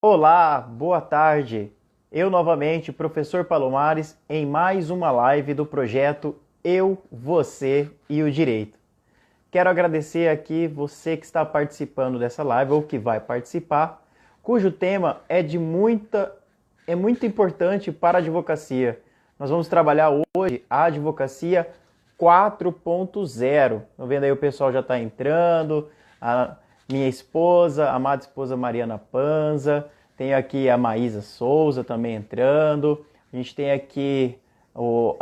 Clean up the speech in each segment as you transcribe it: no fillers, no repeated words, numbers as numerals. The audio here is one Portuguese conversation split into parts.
Olá, boa tarde. Eu novamente, professor Palomares, em mais uma live do projeto Eu, Você e o Direito. Quero agradecer aqui você que está participando dessa live ou que vai participar, cujo tema é muito importante para a advocacia. Nós vamos trabalhar hoje a advocacia 4.0. Estão vendo aí, o pessoal já está entrando, a minha esposa, a amada esposa Mariana Panza, tem aqui a Maísa Souza também entrando, a gente tem aqui o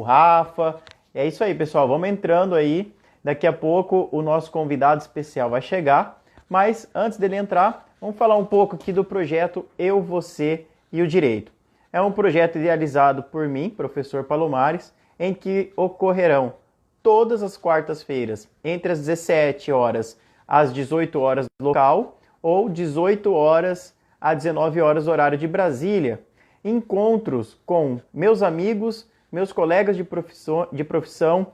Rafa. É isso aí, pessoal, vamos entrando aí. Daqui a pouco o nosso convidado especial vai chegar, mas antes dele entrar, vamos falar um pouco aqui do projeto Eu, Você e o Direito. É um projeto idealizado por mim, professor Palomares, em que ocorrerão todas as quartas-feiras, entre as 17 horas às 18 horas local ou 18 horas a 19 horas horário de Brasília. Encontros com meus amigos, meus colegas de profissão,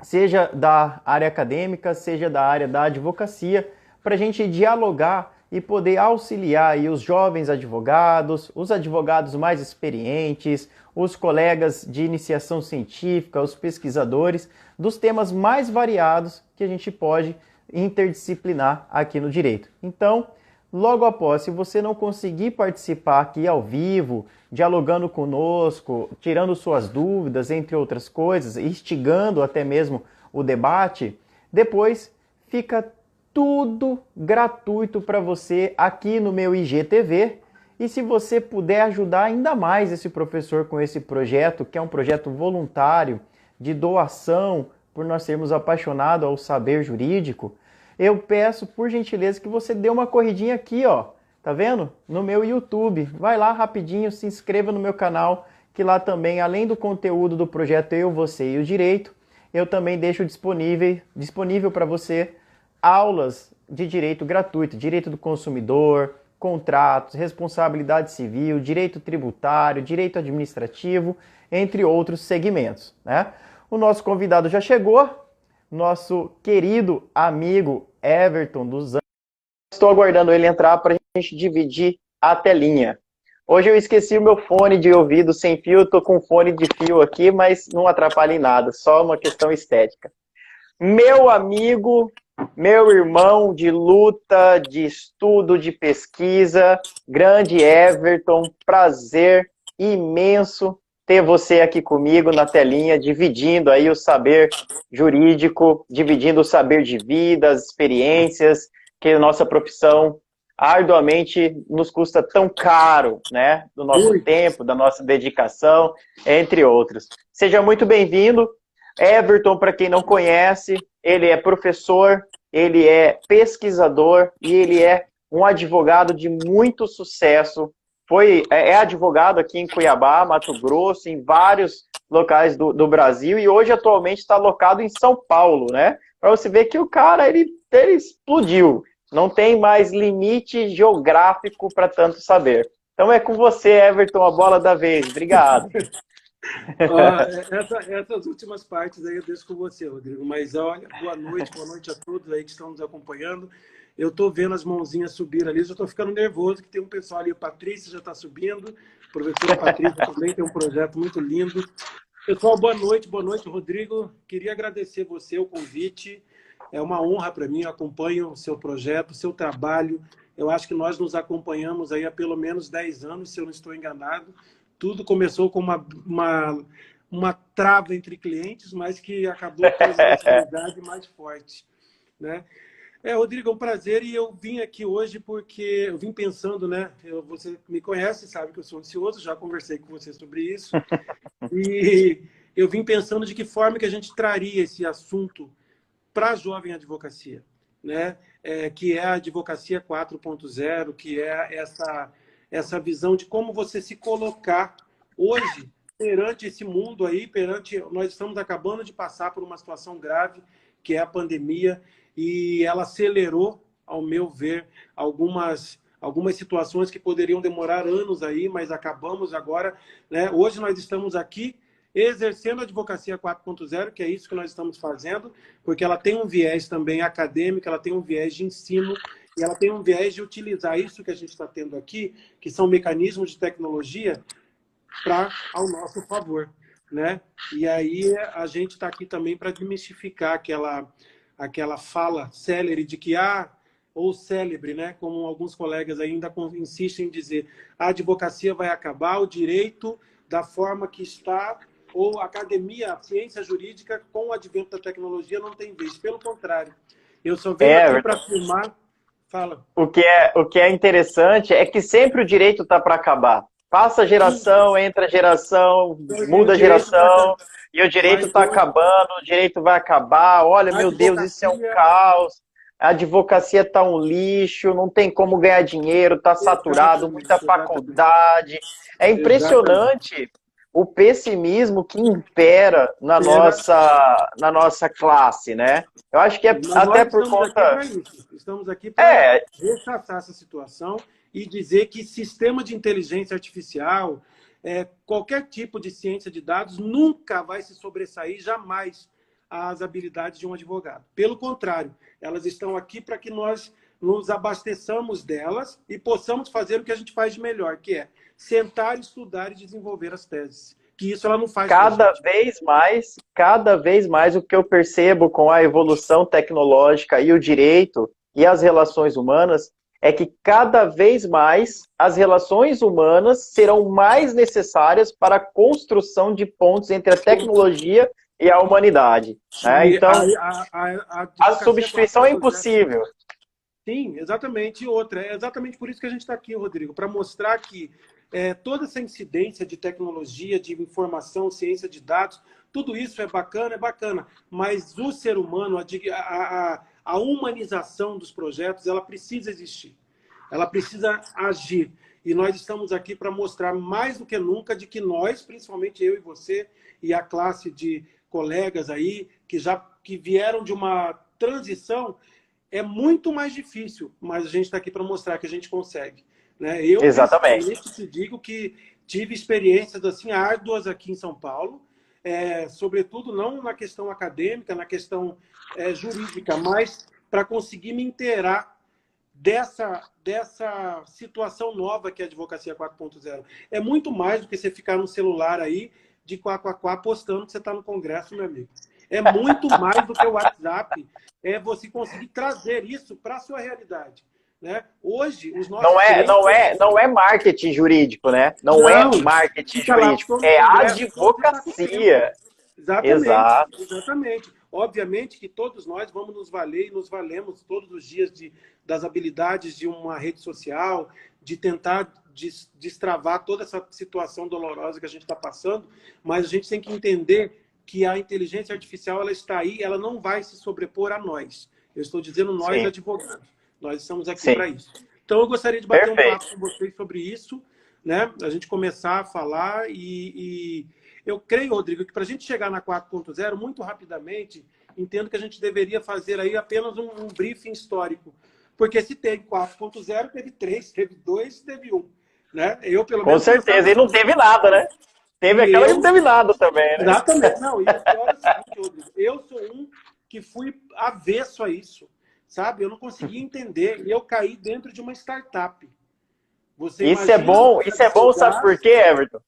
seja da área acadêmica, seja da área da advocacia, para a gente dialogar e poder auxiliar aí os jovens advogados, os advogados mais experientes, os colegas de iniciação científica, os pesquisadores, dos temas mais variados que a gente pode interdisciplinar aqui no direito. Então, logo após, se você não conseguir participar aqui ao vivo, dialogando conosco, tirando suas dúvidas, entre outras coisas, instigando até mesmo o debate, depois fica tudo gratuito para você aqui no meu IGTV. E se você puder ajudar ainda mais esse professor com esse projeto, que é um projeto voluntário de doação, por nós sermos apaixonados ao saber jurídico, eu peço, por gentileza, que você dê uma corridinha aqui, ó. Tá vendo? No meu YouTube. Vai lá rapidinho, se inscreva no meu canal, que lá também, além do conteúdo do projeto Eu, Você e o Direito, eu também deixo disponível para você aulas de direito gratuito, direito do consumidor, contratos, responsabilidade civil, direito tributário, direito administrativo, entre outros segmentos, né? O nosso convidado já chegou, nosso querido amigo Everton dos Anjos. Estou aguardando ele entrar para a gente dividir a telinha. Hoje eu esqueci o meu fone de ouvido sem fio, estou com fone de fio aqui, mas não atrapalha em nada, só uma questão estética. Meu amigo, meu irmão de luta, de estudo, de pesquisa, grande Everton, prazer imenso ter você aqui comigo na telinha, dividindo aí o saber jurídico, dividindo o saber de vida, as experiências, que a nossa profissão arduamente nos custa tão caro, né? Do nosso tempo, da nossa dedicação, entre outros. Seja muito bem-vindo. Everton, para quem não conhece, ele é professor, ele é pesquisador e ele é um advogado de muito sucesso. É advogado aqui em Cuiabá, Mato Grosso, em vários locais do Brasil, e hoje atualmente está alocado em São Paulo, né? Para você ver que o cara, ele explodiu. Não tem mais limite geográfico para tanto saber. Então é com você, Everton, a bola da vez. Obrigado. Essas últimas partes aí eu deixo com você, Rodrigo. Mas olha, boa noite a todos aí que estão nos acompanhando. Eu estou vendo as mãozinhas subir ali, já estou ficando nervoso, que tem um pessoal ali, a Patrícia já está subindo, a professora Patrícia também tem um projeto muito lindo. Pessoal, boa noite, Rodrigo. Queria agradecer você o convite. É uma honra para mim, eu acompanho o seu projeto, o seu trabalho. Eu acho que nós nos acompanhamos aí há pelo menos 10 anos, se eu não estou enganado. Tudo começou com uma trava entre clientes, mas que acabou tornando essa amizade mais forte, né? Rodrigo, é um prazer e eu vim aqui hoje porque eu vim pensando, né? Você me conhece, sabe que eu sou ansioso, já conversei com você sobre isso. E eu vim pensando de que forma que a gente traria esse assunto para a jovem advocacia, né? Que é a advocacia 4.0, que é essa visão de como você se colocar hoje perante esse mundo aí, nós estamos acabando de passar por uma situação grave, que é a pandemia, e ela acelerou, ao meu ver, algumas situações que poderiam demorar anos aí, mas acabamos agora, né? Hoje nós estamos aqui exercendo a advocacia 4.0, que é isso que nós estamos fazendo, porque ela tem um viés também acadêmico, ela tem um viés de ensino, e ela tem um viés de utilizar isso que a gente está tendo aqui, que são mecanismos de tecnologia, ao nosso favor, né? E aí a gente está aqui também para desmistificar aquela fala célere de que ou célebre, né? Como alguns colegas ainda insistem em dizer, a advocacia vai acabar, o direito da forma que está, ou a academia, a ciência jurídica, com o advento da tecnologia, não tem vez. Pelo contrário, eu só venho aqui para Everton, afirmar... Fala. o que é interessante é que sempre o direito está para acabar. Passa geração, entra geração, E o muda direito está... geração, e o direito Mas está acabando, o direito vai acabar. Olha, a meu Deus, isso é um advocacia... caos. A advocacia está um lixo, não tem como ganhar dinheiro, está saturado, Exatamente, muita exatamente. faculdade. É Exatamente. impressionante o pessimismo que impera na nossa classe, né? Eu acho que é Mas até nós por estamos aqui conta. para isso. Estamos aqui para É, rechaçar essa situação e dizer que sistema de inteligência artificial, qualquer tipo de ciência de dados, nunca vai se sobressair, jamais, às habilidades de um advogado. Pelo contrário, elas estão aqui para que nós nos abasteçamos delas e possamos fazer o que a gente faz de melhor, que é sentar, estudar e desenvolver as teses. Que isso ela não faz para a gente. cada vez mais o que eu percebo com a evolução tecnológica e o direito e as relações humanas é que cada vez mais as relações humanas serão mais necessárias para a construção de pontes entre a tecnologia e a humanidade, né? E Então, a a advocacia substituição é 4.0. impossível. Sim, exatamente. E outra, é exatamente por isso que a gente está aqui, Rodrigo, para mostrar que toda essa incidência de tecnologia, de informação, ciência de dados, tudo isso é bacana, mas o ser humano, a humanização dos projetos, ela precisa existir, ela precisa agir. E nós estamos aqui para mostrar mais do que nunca de que nós, principalmente eu e você, e a classe de colegas aí, que vieram de uma transição, é muito mais difícil, mas a gente está aqui para mostrar que a gente consegue. Né? Eu, Exatamente. principalmente, te digo que tive experiências assim, árduas aqui em São Paulo, sobretudo não na questão acadêmica, na questão jurídica, mas para conseguir me inteirar dessa situação nova que é a advocacia 4.0. É muito mais do que você ficar no celular aí de quá, postando que você está no Congresso, meu amigo. É muito mais do que o WhatsApp. É você conseguir trazer isso para a sua realidade. Né? Hoje, os nossos clientes... Não é marketing jurídico, né? Não é Não, marketing fica lá, jurídico, estou no é Congresso, estou, você está com tempo. advocacia. Exatamente, Exato. exatamente. Obviamente que todos nós vamos nos valer e nos valemos todos os dias das habilidades de uma rede social, de tentar destravar toda essa situação dolorosa que a gente está passando, mas a gente tem que entender que a inteligência artificial ela está aí, ela não vai se sobrepor a nós. Eu estou dizendo nós, Sim, advogados. Nós estamos aqui sim. para isso. Então, eu gostaria de bater um papo Perfeito. com vocês sobre isso, né? A gente começar a falar eu creio, Rodrigo, que para a gente chegar na 4.0, muito rapidamente, entendo que a gente deveria fazer aí apenas um briefing histórico. Porque se teve 4.0, teve 3, teve 2, teve 1. Né? Eu, pelo Com menos, certeza. pensava E não assim. teve nada, né? Teve E aquela que não eu, teve nada também, né? exatamente, não, e o pior é o seguinte, Rodrigo, eu sou um que fui avesso a isso, sabe? Eu não conseguia entender e eu caí dentro de uma startup. Você imagina você Isso é bom, sabe advogar... por quê, Everton?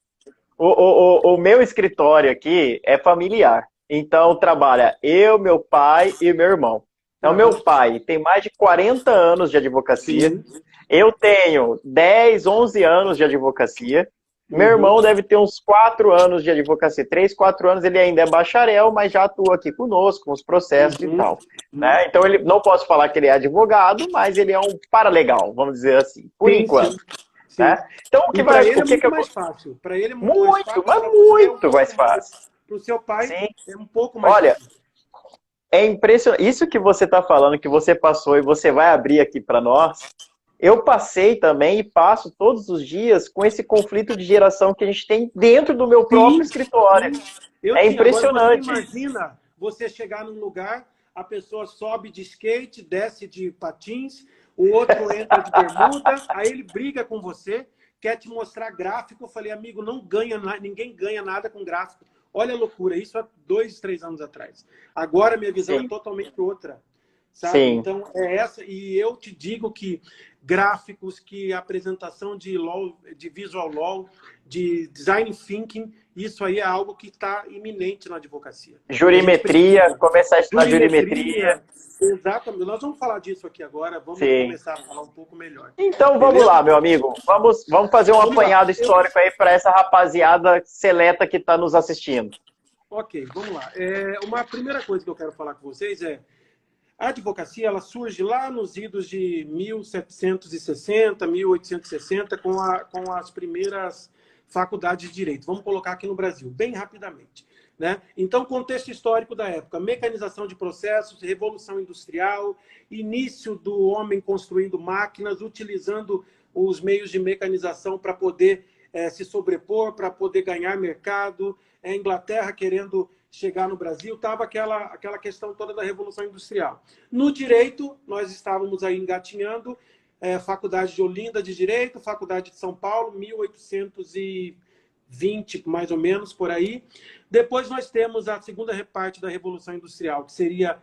O meu escritório aqui é familiar. Então, trabalha eu, meu pai e meu irmão. Então, meu Aham, pai tem mais de 40 anos de advocacia. sim, Eu tenho 10, 11 anos de advocacia. Meu uhum, irmão deve ter uns 4 anos de advocacia. 3, 4 anos, ele ainda é bacharel, mas já atua aqui conosco, com os processos e uhum, tal. uhum. Né? Então, ele não posso falar que ele é advogado, mas ele é um paralegal, vamos dizer assim, por Sim, sim, enquanto. sim. Né? Então, E para ele o é que que muito eu... mais fácil. Para ele é muito mais Muito, fácil, mas para você é um muito mais pouco mais. fácil. Para o seu pai Sim. é um pouco mais Olha, difícil. é impressionante. Isso que você está falando, que você passou e você vai abrir aqui para nós, eu passei também e passo todos os dias com esse conflito de geração que a gente tem dentro do meu próprio Sim, escritório. sim. Eu É tinha. Agora você impressionante. imagina você chegar num lugar, a pessoa sobe de skate, desce de patins, o outro entra de bermuda, aí ele briga com você, quer te mostrar gráfico. Eu falei, amigo, não ganha, ninguém ganha nada com gráfico. Olha a loucura, isso há 2, 3 anos atrás. Agora minha visão é Sim, totalmente outra. sabe? Sim. Então, é essa. E eu te digo que gráficos, que apresentação de LOL, de visual LOL, de design thinking, isso aí é algo que está iminente na advocacia. E a gente Jurimetria, precisa. começar a estudar jurimetria. Jurimetria, exatamente. Nós vamos falar disso aqui agora, vamos Sim. começar a falar um pouco melhor. Então vamos Beleza? lá, meu amigo. Vamos fazer um Vamos lá. apanhado histórico aí para essa rapaziada seleta que está nos assistindo. Ok, vamos lá. Uma primeira coisa que eu quero falar com vocês é a advocacia, ela surge lá nos idos de 1760, 1860, com as primeiras faculdades de direito. Vamos colocar aqui no Brasil, bem rapidamente. Né? Então, contexto histórico da época, mecanização de processos, revolução industrial, início do homem construindo máquinas, utilizando os meios de mecanização para poder se sobrepor, para poder ganhar mercado, a Inglaterra querendo chegar no Brasil, estava aquela questão toda da Revolução Industrial. No direito, nós estávamos aí engatinhando, Faculdade de Olinda de Direito, Faculdade de São Paulo, 1820, mais ou menos, por aí. Depois nós temos a segunda parte da Revolução Industrial, que seria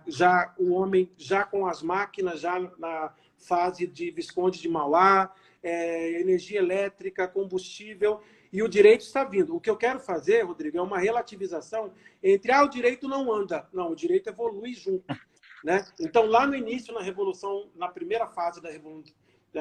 já o homem já com as máquinas, já na fase de Visconde de Mauá, energia elétrica, combustível, e o direito está vindo. O que eu quero fazer, Rodrigo, é uma relativização entre o direito não anda. Não, o direito evolui junto. Né? Então, lá no início, na Revolução, na primeira fase da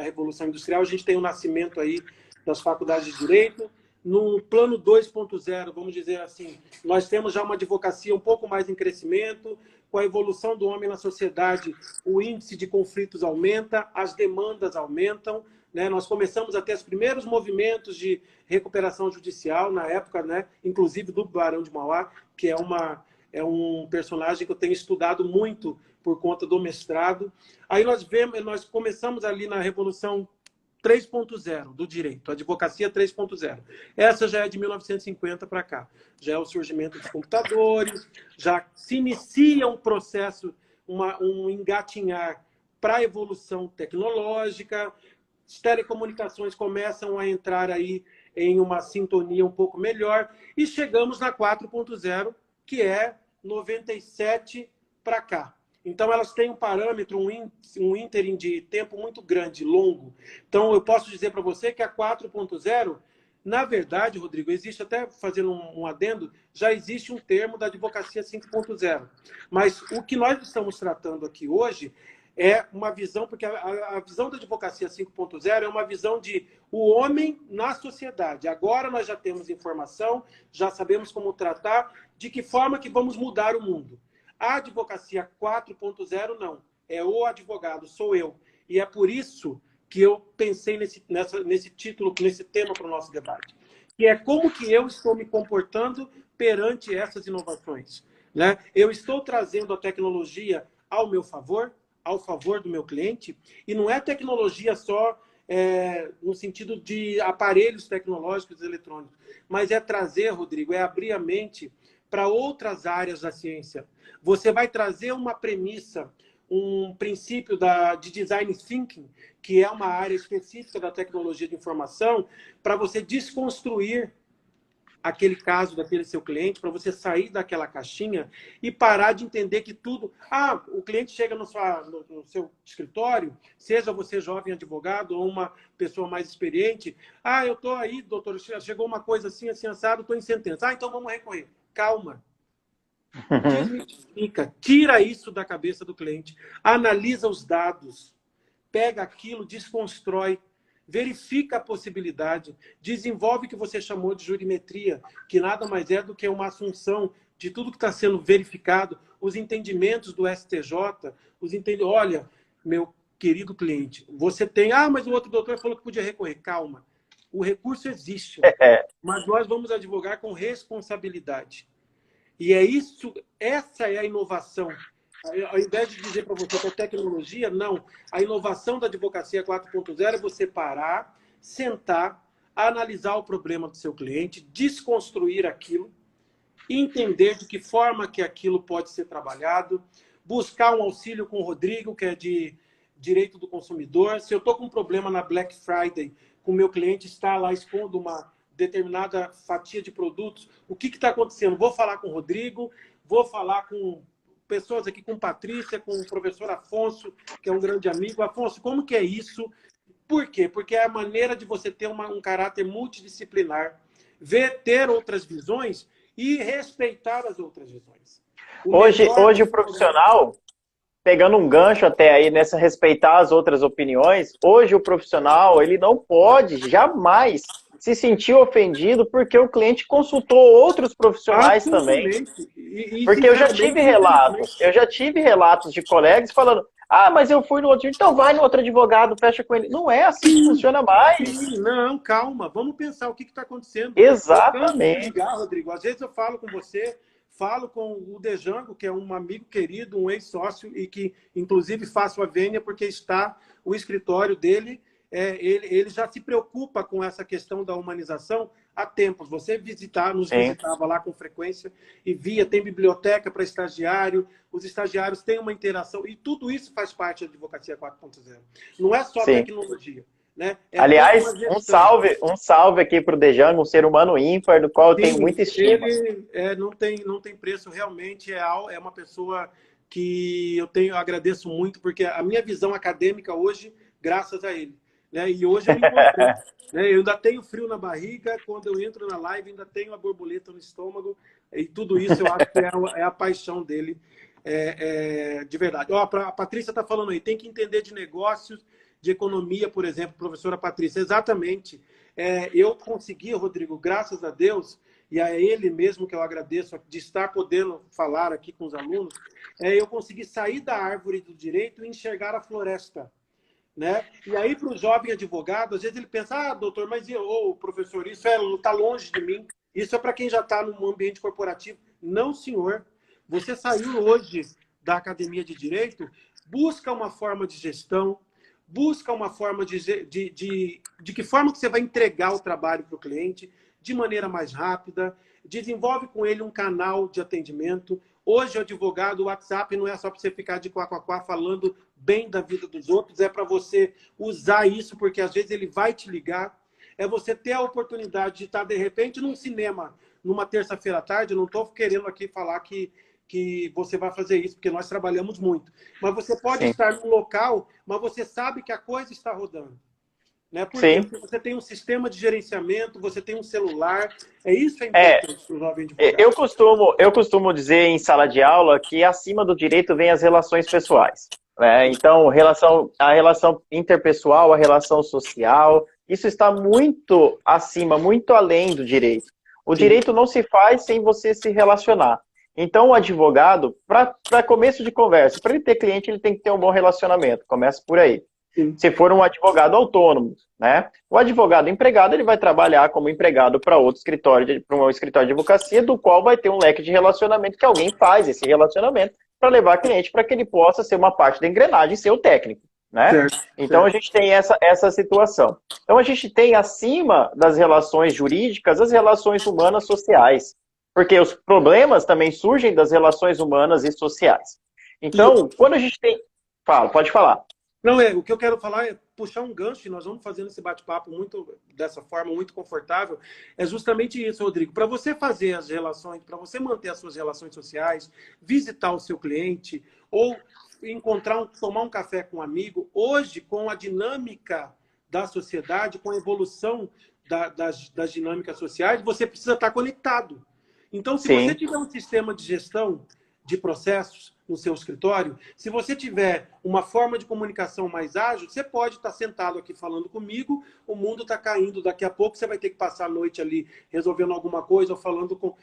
Revolução Industrial, a gente tem o nascimento aí das faculdades de direito. No plano 2.0, vamos dizer assim, nós temos já uma advocacia um pouco mais em crescimento. Com a evolução do homem na sociedade, o índice de conflitos aumenta, as demandas aumentam. Né? Nós começamos a ter os primeiros movimentos de recuperação judicial na época, né? Inclusive do Barão de Mauá, que é um personagem que eu tenho estudado muito por conta do mestrado. Aí nós começamos ali na Revolução 3.0 do direito, a advocacia 3.0. Essa já é de 1950 para cá. Já é o surgimento dos computadores, já se inicia um processo, um engatinhar para a evolução tecnológica. As telecomunicações começam a entrar aí em uma sintonia um pouco melhor e chegamos na 4.0, que é 97 para cá. Então, elas têm um parâmetro, um ínterim de tempo muito grande, longo. Então, eu posso dizer para você que a 4.0, na verdade, Rodrigo, existe, até fazendo um adendo, já existe um termo da advocacia 5.0. Mas o que nós estamos tratando aqui hoje é uma visão, porque a visão da advocacia 5.0 é uma visão de o homem na sociedade. Agora nós já temos informação, já sabemos como tratar, de que forma que vamos mudar o mundo. A advocacia 4.0 não. É o advogado, sou eu. E é por isso que eu pensei nesse título, nesse tema para o nosso debate. Que é como que eu estou me comportando perante essas inovações. Né? Eu estou trazendo a tecnologia ao meu favor, ao favor do meu cliente, e não é tecnologia só no sentido de aparelhos tecnológicos eletrônicos, mas é trazer, Rodrigo, é abrir a mente para outras áreas da ciência. Você vai trazer uma premissa, um princípio de design thinking, que é uma área específica da tecnologia de informação, para você desconstruir aquele caso daquele seu cliente, para você sair daquela caixinha e parar de entender que tudo... o cliente chega no seu escritório, seja você jovem advogado ou uma pessoa mais experiente, eu estou aí, doutor, chegou uma coisa assim, assim, assado, estou em sentença. Então vamos recorrer. Calma. Desmitifica, tira isso da cabeça do cliente, analisa os dados, pega aquilo, desconstrói, verifica a possibilidade, desenvolve o que você chamou de jurimetria, que nada mais é do que uma assunção de tudo que está sendo verificado, os entendimentos do STJ, olha, meu querido cliente, você tem, mas o outro doutor falou que podia recorrer. Calma, o recurso existe, mas nós vamos advogar com responsabilidade. E essa é a inovação. Ao invés de dizer para você que é tecnologia, não. A inovação da advocacia 4.0 é você parar, sentar, analisar o problema do seu cliente, desconstruir aquilo, entender de que forma que aquilo pode ser trabalhado, buscar um auxílio com o Rodrigo, que é de direito do consumidor. Se eu estou com um problema na Black Friday, com o meu cliente está lá expondo uma determinada fatia de produtos, o que está acontecendo? Vou falar com o Rodrigo, vou falar com pessoas aqui, com Patrícia, com o professor Afonso, que é um grande amigo. Afonso, como que é isso? Por quê? Porque é a maneira de você ter um caráter multidisciplinar, ter outras visões e respeitar as outras visões. Hoje o profissional, pegando um gancho até aí nessa respeitar as outras opiniões, hoje o profissional, ele não pode jamais se sentir ofendido porque o cliente consultou outros profissionais também. Porque eu já tive relatos de colegas falando, ah, mas eu fui no outro, então vai no outro advogado, fecha com ele. Não é assim que funciona mais. Sim, não, calma, vamos pensar o que está acontecendo. Exatamente. Ligar, Rodrigo, às vezes eu falo com você, falo com o Dejango, que é um amigo querido, um ex-sócio, e que, inclusive, faço a vênia porque está o escritório dele, ele já se preocupa com essa questão da humanização há tempos. Você nos visitava lá com frequência e via, tem biblioteca para estagiário, os estagiários têm uma interação, e tudo isso faz parte da Advocacia 4.0. Não é só tecnologia. Né? Aliás, um salve aqui para o Dejango, um ser humano ímpar, do qual eu tenho muita estima. Ele não tem preço, realmente é uma pessoa que eu agradeço muito, porque a minha visão acadêmica hoje, graças a ele. Né? E hoje eu me encontrei. Né? Eu ainda tenho frio na barriga, quando eu entro na live ainda tenho a borboleta no estômago, e tudo isso eu acho que é a paixão dele, de verdade. Ó, a Patrícia está falando aí, tem que entender de negócios, de economia, por exemplo, professora Patrícia. Exatamente. Eu consegui, Rodrigo, graças a Deus, e a ele mesmo que eu agradeço de estar podendo falar aqui com os alunos, eu consegui sair da árvore do direito e enxergar a floresta. Né? E aí, para o jovem advogado, às vezes ele pensa, ah, doutor, mas professor, isso está longe de mim, isso é para quem já está no ambiente corporativo. Não, senhor. Você saiu hoje da academia de direito, busca uma forma de gestão, busca uma forma de que forma que você vai entregar o trabalho para o cliente de maneira mais rápida, desenvolve com ele um canal de atendimento. Hoje, o advogado, o WhatsApp não é só para você ficar de quá falando bem da vida dos outros, é para você usar isso, porque às vezes ele vai te ligar. É você ter a oportunidade de estar, de repente, num cinema, numa terça-feira à tarde. Eu não estou querendo aqui falar que você vai fazer isso, porque nós trabalhamos muito. Mas você pode estar num local, mas você sabe que a coisa está rodando. Né? Porque você tem um sistema de gerenciamento, você tem um celular. Isso é importante para o jovem advogado. Eu costumo dizer em sala de aula que acima do direito vem as relações pessoais. Né? Então, a relação interpessoal, a relação social, isso está muito acima, muito além do direito. O direito não se faz sem você se relacionar. Então, o advogado, para começo de conversa, para ele ter cliente, ele tem que ter um bom relacionamento. Começa por aí. Sim. Se for um advogado autônomo, né? O advogado empregado, ele vai trabalhar como empregado para outro escritório, para um escritório de advocacia, do qual vai ter um leque de relacionamento que alguém faz esse relacionamento para levar cliente para que ele possa ser uma parte da engrenagem e ser o técnico, né? Certo, então, a gente tem essa situação. Então, a gente tem acima das relações jurídicas as relações humanas sociais. Porque os problemas também surgem das relações humanas e sociais. Então, quando a gente tem... Pode falar. Não, o que eu quero falar é puxar um gancho, e nós vamos fazendo esse bate-papo dessa forma, muito confortável. É justamente isso, Rodrigo. Para você fazer as relações, para você manter as suas relações sociais, visitar o seu cliente, ou tomar um café com um amigo, hoje, com a dinâmica da sociedade, com a evolução das dinâmicas sociais, você precisa estar conectado. Então, se você tiver um sistema de gestão de processos no seu escritório, se você tiver uma forma de comunicação mais ágil, você pode estar sentado aqui falando comigo, o mundo está caindo, daqui a pouco você vai ter que passar a noite ali resolvendo alguma coisa ou falando com...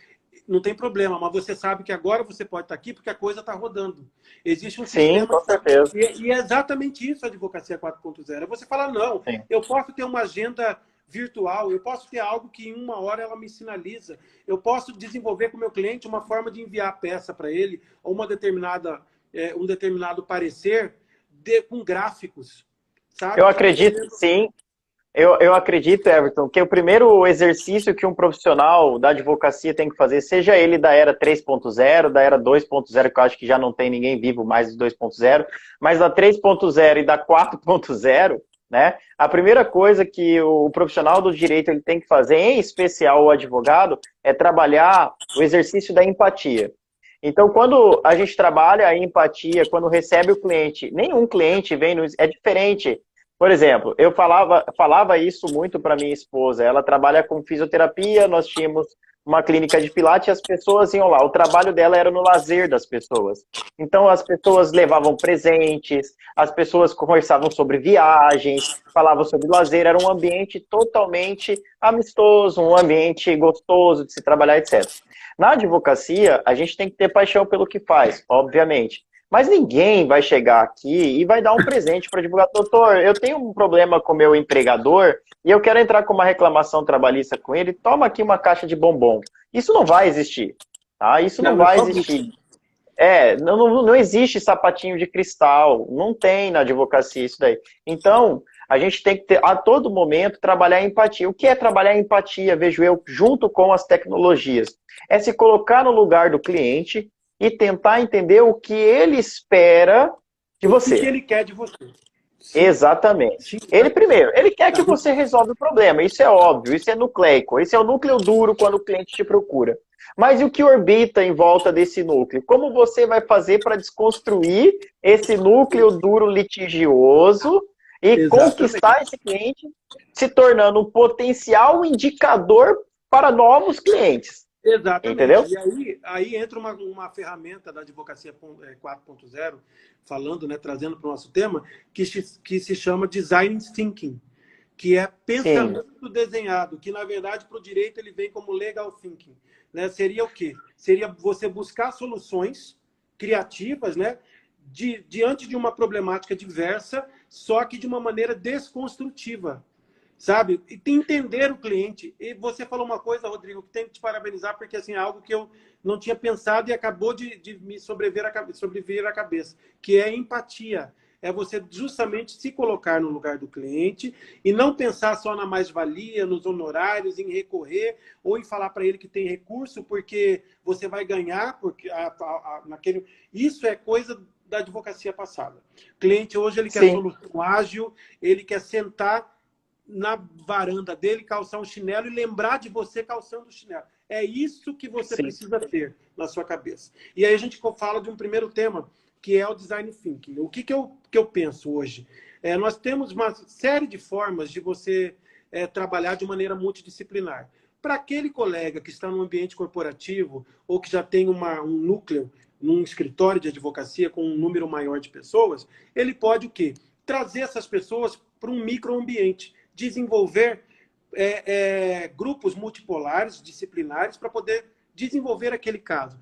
Não tem problema, mas você sabe que agora você pode estar aqui porque a coisa está rodando. Existe um sistema... com certeza. E é exatamente isso a Advocacia 4.0. É você falar, não, eu posso ter uma agenda virtual, eu posso ter algo que em uma hora ela me sinaliza, eu posso desenvolver com o meu cliente uma forma de enviar a peça para ele, ou um determinado parecer com gráficos. Sabe? Eu acredito, sim. Eu acredito, Everton, que o primeiro exercício que um profissional da advocacia tem que fazer, seja ele da era 3.0, da era 2.0, que eu acho que já não tem ninguém vivo mais de 2.0, mas da 3.0 e da 4.0, né? A primeira coisa que o profissional do direito ele tem que fazer, em especial o advogado, é trabalhar o exercício da empatia. Então, quando a gente trabalha a empatia, quando recebe o cliente, nenhum cliente vem nos... É diferente. Por exemplo, eu falava isso muito para minha esposa. Ela trabalha com fisioterapia, nós tínhamos uma clínica de pilates e as pessoas iam lá. O trabalho dela era no lazer das pessoas. Então, as pessoas levavam presentes, as pessoas conversavam sobre viagens, falavam sobre lazer. Era um ambiente totalmente amistoso, um ambiente gostoso de se trabalhar, etc. Na advocacia, a gente tem que ter paixão pelo que faz, obviamente. Mas ninguém vai chegar aqui e vai dar um presente para o advogado. Doutor, eu tenho um problema com o meu empregador e eu quero entrar com uma reclamação trabalhista com ele, toma aqui uma caixa de bombom. Isso não vai existir, tá? Isso não vai existir. Não existe sapatinho de cristal, não tem na advocacia isso daí. Então, a gente tem que ter, a todo momento, trabalhar a empatia. O que é trabalhar a empatia, vejo eu, junto com as tecnologias? É se colocar no lugar do cliente e tentar entender o que ele espera de você. O que ele quer de você. Sim. Exatamente. Ele primeiro, ele quer que você resolva o problema, isso é óbvio, isso é nucleico, esse é o núcleo duro quando o cliente te procura. Mas e o que orbita em volta desse núcleo? Como você vai fazer para desconstruir esse núcleo duro litigioso e conquistar esse cliente, se tornando um potencial indicador para novos clientes? Exatamente. Entendeu? E aí entra uma ferramenta da advocacia 4.0, falando, né, trazendo para o nosso tema, que se chama Design Thinking, que é pensamento desenhado, que na verdade para o direito ele vem como Legal Thinking. Né? Seria o quê? Seria você buscar soluções criativas, né, diante de uma problemática diversa, só que de uma maneira desconstrutiva. Sabe? E entender o cliente. E você falou uma coisa, Rodrigo, que tenho que te parabenizar, porque assim, é algo que eu não tinha pensado e acabou de me sobreviver à cabeça, que é empatia. É você justamente se colocar no lugar do cliente e não pensar só na mais-valia, nos honorários, em recorrer ou em falar para ele que tem recurso porque você vai ganhar, porque naquele... Isso é coisa da advocacia passada. O cliente hoje ele quer solução ágil, ele quer sentar na varanda dele, calçar um chinelo e lembrar de você calçando o chinelo. É isso que você precisa ter na sua cabeça. E aí a gente fala de um primeiro tema, que é o Design Thinking. O que eu penso hoje? Nós temos uma série de formas de você trabalhar de maneira multidisciplinar. Para aquele colega que está no ambiente corporativo ou que já tem um núcleo num escritório de advocacia com um número maior de pessoas, ele pode o quê? Trazer essas pessoas para um microambiente, desenvolver grupos multipolares, disciplinares, para poder desenvolver aquele caso.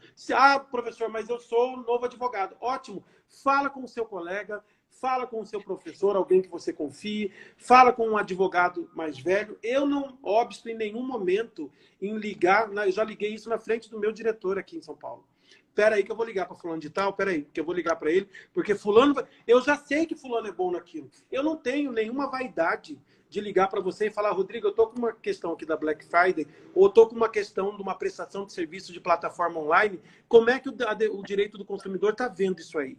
Professor, mas eu sou um novo advogado. Ótimo. Fala com o seu colega, fala com o seu professor, alguém que você confie, fala com um advogado mais velho. Eu não obsto em nenhum momento em ligar, eu já liguei isso na frente do meu diretor aqui em São Paulo. Espera aí que eu vou ligar para fulano de tal, espera aí que eu vou ligar para ele, porque fulano, eu já sei que fulano é bom naquilo. Eu não tenho nenhuma vaidade de ligar para você e falar, Rodrigo, eu estou com uma questão aqui da Black Friday, ou estou com uma questão de uma prestação de serviço de plataforma online, como é que o direito do consumidor está vendo isso aí?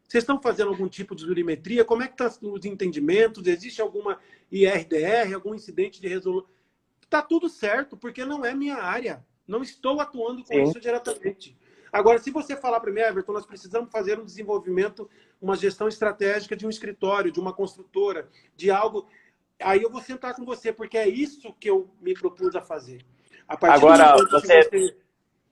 Vocês estão fazendo algum tipo de jurimetria? Como é que estão os entendimentos? Existe alguma IRDR, algum incidente de resolução? Está tudo certo, porque não é minha área. Não estou atuando com isso diretamente. Agora, se você falar para mim, Everton, nós precisamos fazer um desenvolvimento, uma gestão estratégica de um escritório, de uma construtora, de algo... Aí eu vou sentar com você, porque é isso que eu me propus a fazer. Agora, você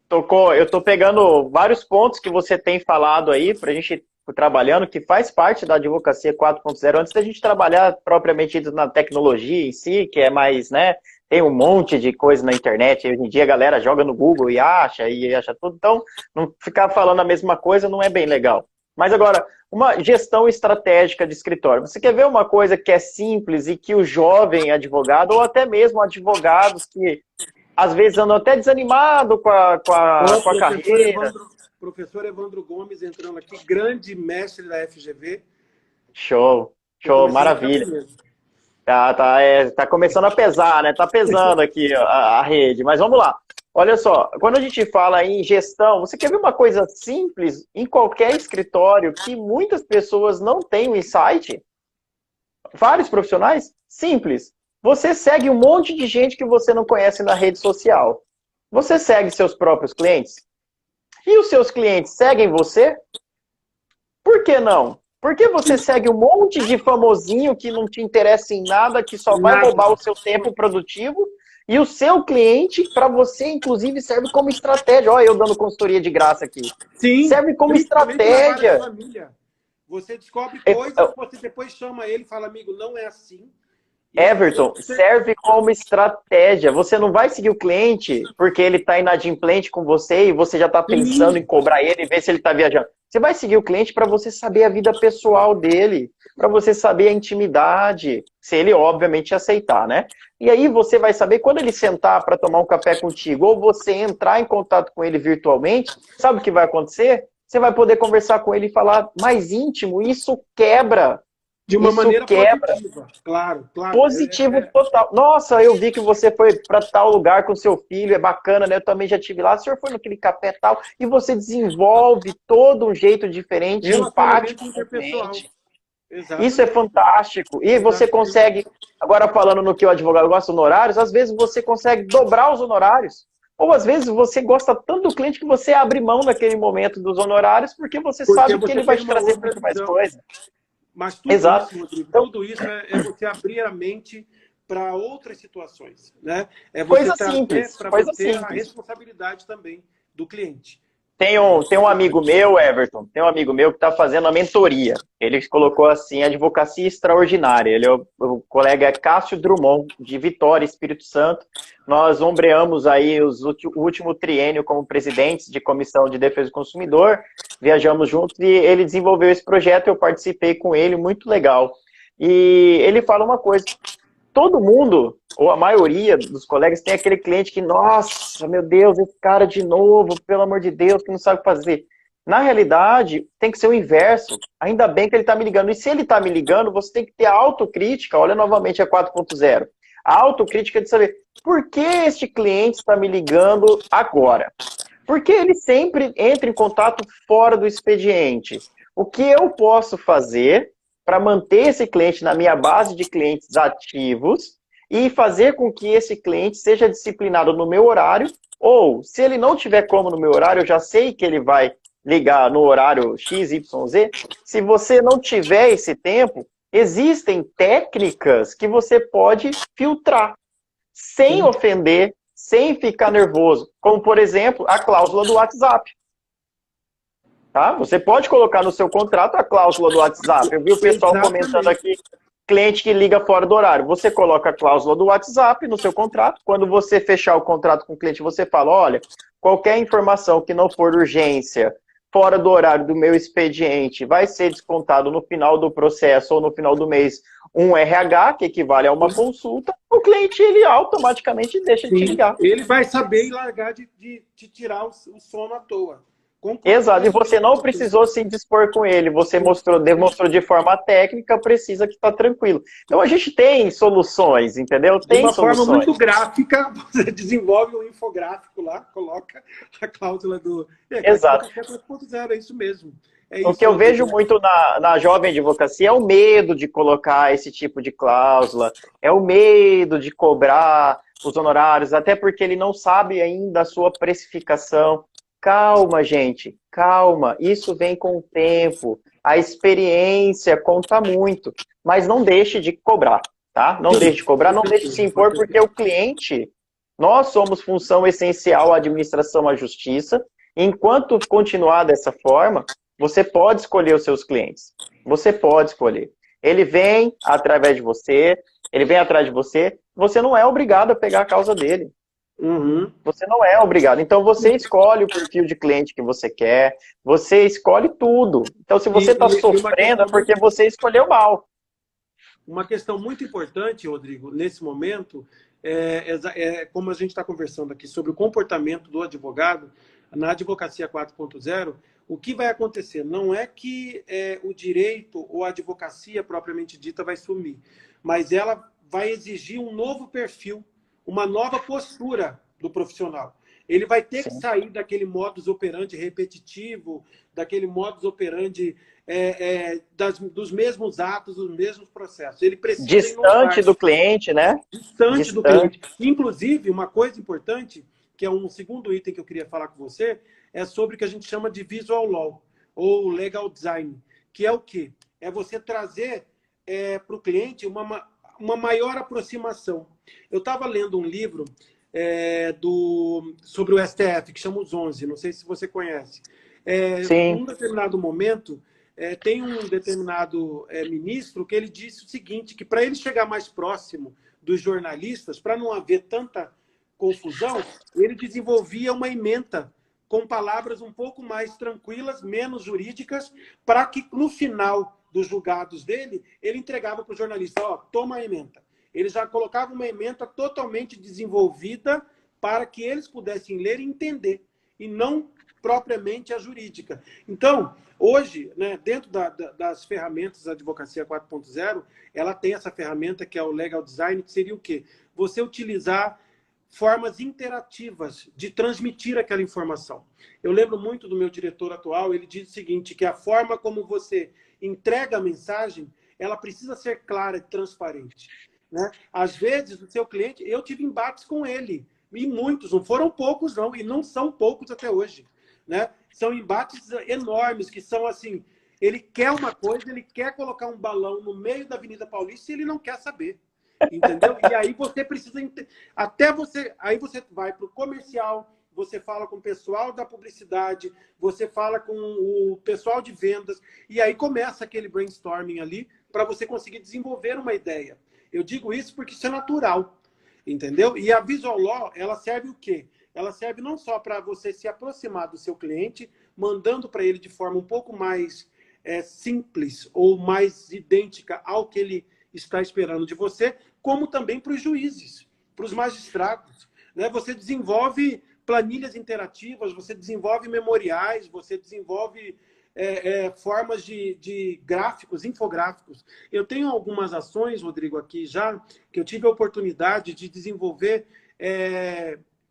tocou... Eu estou pegando vários pontos que você tem falado aí, para a gente ir trabalhando, que faz parte da advocacia 4.0, antes da gente trabalhar propriamente na tecnologia em si, que é mais, né... Tem um monte de coisa na internet, hoje em dia a galera joga no Google e acha tudo, então não ficar falando a mesma coisa não é bem legal. Mas agora, uma gestão estratégica de escritório. Você quer ver uma coisa que é simples e que o jovem advogado, ou até mesmo advogados que às vezes andam até desanimado com a carreira. Professor Evandro Gomes entrando aqui, grande mestre da FGV. Show, maravilha. Tá começando a pesar, né? Tá pesando aqui a rede, mas vamos lá. Olha só, quando a gente fala em gestão, você quer ver uma coisa simples em qualquer escritório que muitas pessoas não têm o insight? Vários profissionais? Simples. Você segue um monte de gente que você não conhece na rede social. Você segue seus próprios clientes? E os seus clientes seguem você? Por que não? Por que você segue um monte de famosinho que não te interessa em nada, que só vai Nada. roubar o seu tempo produtivo? E o seu cliente, para você, inclusive, serve como estratégia. Olha, eu dando consultoria de graça aqui. Sim, Serve como principalmente na várias estratégia. família. Você descobre coisas que você depois chama ele e fala, amigo, não é assim. Everton, serve como estratégia. Você não vai seguir o cliente porque ele está inadimplente com você e você já está pensando em cobrar ele e ver se ele está viajando. Você vai seguir o cliente para você saber a vida pessoal dele, para você saber a intimidade, se ele obviamente aceitar, né? E aí você vai saber quando ele sentar para tomar um café contigo ou você entrar em contato com ele virtualmente, sabe o que vai acontecer? Você vai poder conversar com ele e falar mais íntimo. Isso quebra. De uma Isso maneira quebra. positiva, claro, claro. Positivo total. Nossa, eu vi que você foi para tal lugar com seu filho, é bacana, né? Eu também já estive lá. O senhor foi naquele café tal, e você desenvolve todo um jeito diferente, Relacionamento empático com o interpessoal. cliente. Exatamente. Isso é fantástico. E você consegue, agora falando no que o advogado gosta, honorários, às vezes você consegue dobrar os honorários. Ou às vezes você gosta tanto do cliente que você abre mão naquele momento dos honorários porque você sabe que ele vai te trazer muito mais coisa. Mas tudo Exato. isso, Rodrigo, tudo isso é você abrir a mente para outras situações, né? É você Coisa trazer simples, para coisa você a simples. responsabilidade também do cliente. Tem um amigo meu, Everton, tem um amigo meu que está fazendo a mentoria. Ele colocou assim, advocacia extraordinária. Ele o colega é Cássio Drummond, de Vitória, Espírito Santo. Nós ombreamos aí o último triênio como presidentes de Comissão de Defesa do Consumidor, viajamos juntos e ele desenvolveu esse projeto, eu participei com ele, muito legal. E ele fala uma coisa, todo mundo, ou a maioria dos colegas, tem aquele cliente que, nossa, meu Deus, esse cara de novo, pelo amor de Deus, que não sabe o que fazer. Na realidade, tem que ser o inverso. Ainda bem que ele está me ligando. E se ele está me ligando, você tem que ter a autocrítica. Olha novamente a 4.0. A autocrítica de saber por que este cliente está me ligando agora? Porque ele sempre entra em contato fora do expediente. O que eu posso fazer para manter esse cliente na minha base de clientes ativos e fazer com que esse cliente seja disciplinado no meu horário, ou, se ele não tiver como no meu horário, eu já sei que ele vai ligar no horário XYZ. Se você não tiver esse tempo, existem técnicas que você pode filtrar, sem ofender, sem ficar nervoso. Como, por exemplo, a cláusula do WhatsApp. Tá? Você pode colocar no seu contrato a cláusula do WhatsApp. Eu vi o pessoal comentando aqui, cliente que liga fora do horário. Você coloca a cláusula do WhatsApp no seu contrato. Quando você fechar o contrato com o cliente, você fala, olha, qualquer informação que não for urgência, fora do horário do meu expediente, vai ser descontado no final do processo ou no final do mês um RH, que equivale a uma consulta. O cliente, ele automaticamente deixa de te ligar. Ele vai saber e largar de tirar o sono à toa. Concordo. Exato, e você não precisou se dispor com ele, você demonstrou de forma técnica, precisa que está tranquilo. Então a gente tem soluções, entendeu? Tem de uma soluções. forma muito gráfica, você desenvolve um infográfico lá, coloca a cláusula do... Exato. 4.0, é isso mesmo. O que eu vejo muito na jovem advocacia é o medo de colocar esse tipo de cláusula, é o medo de cobrar os honorários, até porque ele não sabe ainda a sua precificação. Calma, gente, calma. Isso vem com o tempo. A experiência conta muito. Mas não deixe de cobrar, tá? Não deixe de cobrar, não deixe de se impor, porque o cliente, nós somos função essencial à administração, à justiça. Enquanto continuar dessa forma, você pode escolher os seus clientes. Você pode escolher. Ele vem através de você, ele vem atrás de você, você não é obrigado a pegar a causa dele. Você não é obrigado. Então, você escolhe o perfil de cliente que você quer, você escolhe tudo. Então, se você está sofrendo, é porque você escolheu mal. Uma questão muito importante, Rodrigo, nesse momento, como a gente está conversando aqui sobre o comportamento do advogado, na advocacia 4.0, o que vai acontecer? Não é que o direito ou a advocacia propriamente dita vai sumir, mas ela vai exigir um novo perfil, uma nova postura do profissional. Ele vai ter que sair daquele modus operandi repetitivo, daquele modus operandi dos mesmos atos, dos mesmos processos. Ele precisa distante do cliente, né? Distante do cliente. Inclusive, uma coisa importante, que é um segundo item que eu queria falar com você, é sobre o que a gente chama de visual law, ou legal design, que é o quê? É você trazer para o cliente uma maior aproximação. Eu estava lendo um livro sobre o STF, que chama Os 11, não sei se você conhece. Sim. Num determinado momento, tem um determinado ministro que ele disse o seguinte, que para ele chegar mais próximo dos jornalistas, para não haver tanta confusão, ele desenvolvia uma ementa com palavras um pouco mais tranquilas, menos jurídicas, para que no final dos julgados dele, ele entregava para o jornalista, ó, toma a ementa. Ele já colocava uma ementa totalmente desenvolvida para que eles pudessem ler e entender, e não propriamente a jurídica. Então, hoje, né, dentro das ferramentas da Advocacia 4.0, ela tem essa ferramenta que é o Legal Design, que seria o quê? Você utilizar formas interativas de transmitir aquela informação. Eu lembro muito do meu diretor atual, ele diz o seguinte, que a forma como você entrega a mensagem, ela precisa ser clara e transparente. Né? Às vezes, o seu cliente, eu tive embates com ele, e muitos, não foram poucos não, e não são poucos até hoje. Né? São embates enormes, que são assim, ele quer uma coisa, ele quer colocar um balão no meio da Avenida Paulista e ele não quer saber. Entendeu? E aí você precisa... Aí você vai para o comercial, você fala com o pessoal da publicidade, você fala com o pessoal de vendas, e aí começa aquele brainstorming ali para você conseguir desenvolver uma ideia. Eu digo isso porque isso é natural, entendeu? E a Visual Law, ela serve o quê? Ela serve não só para você se aproximar do seu cliente, mandando para ele de forma um pouco mais simples ou mais idêntica ao que ele está esperando de você, como também para os juízes, para os magistrados. Né? Você desenvolve planilhas interativas, você desenvolve memoriais, você desenvolve formas de gráficos, infográficos. Eu tenho algumas ações, Rodrigo, aqui já, que eu tive a oportunidade de desenvolver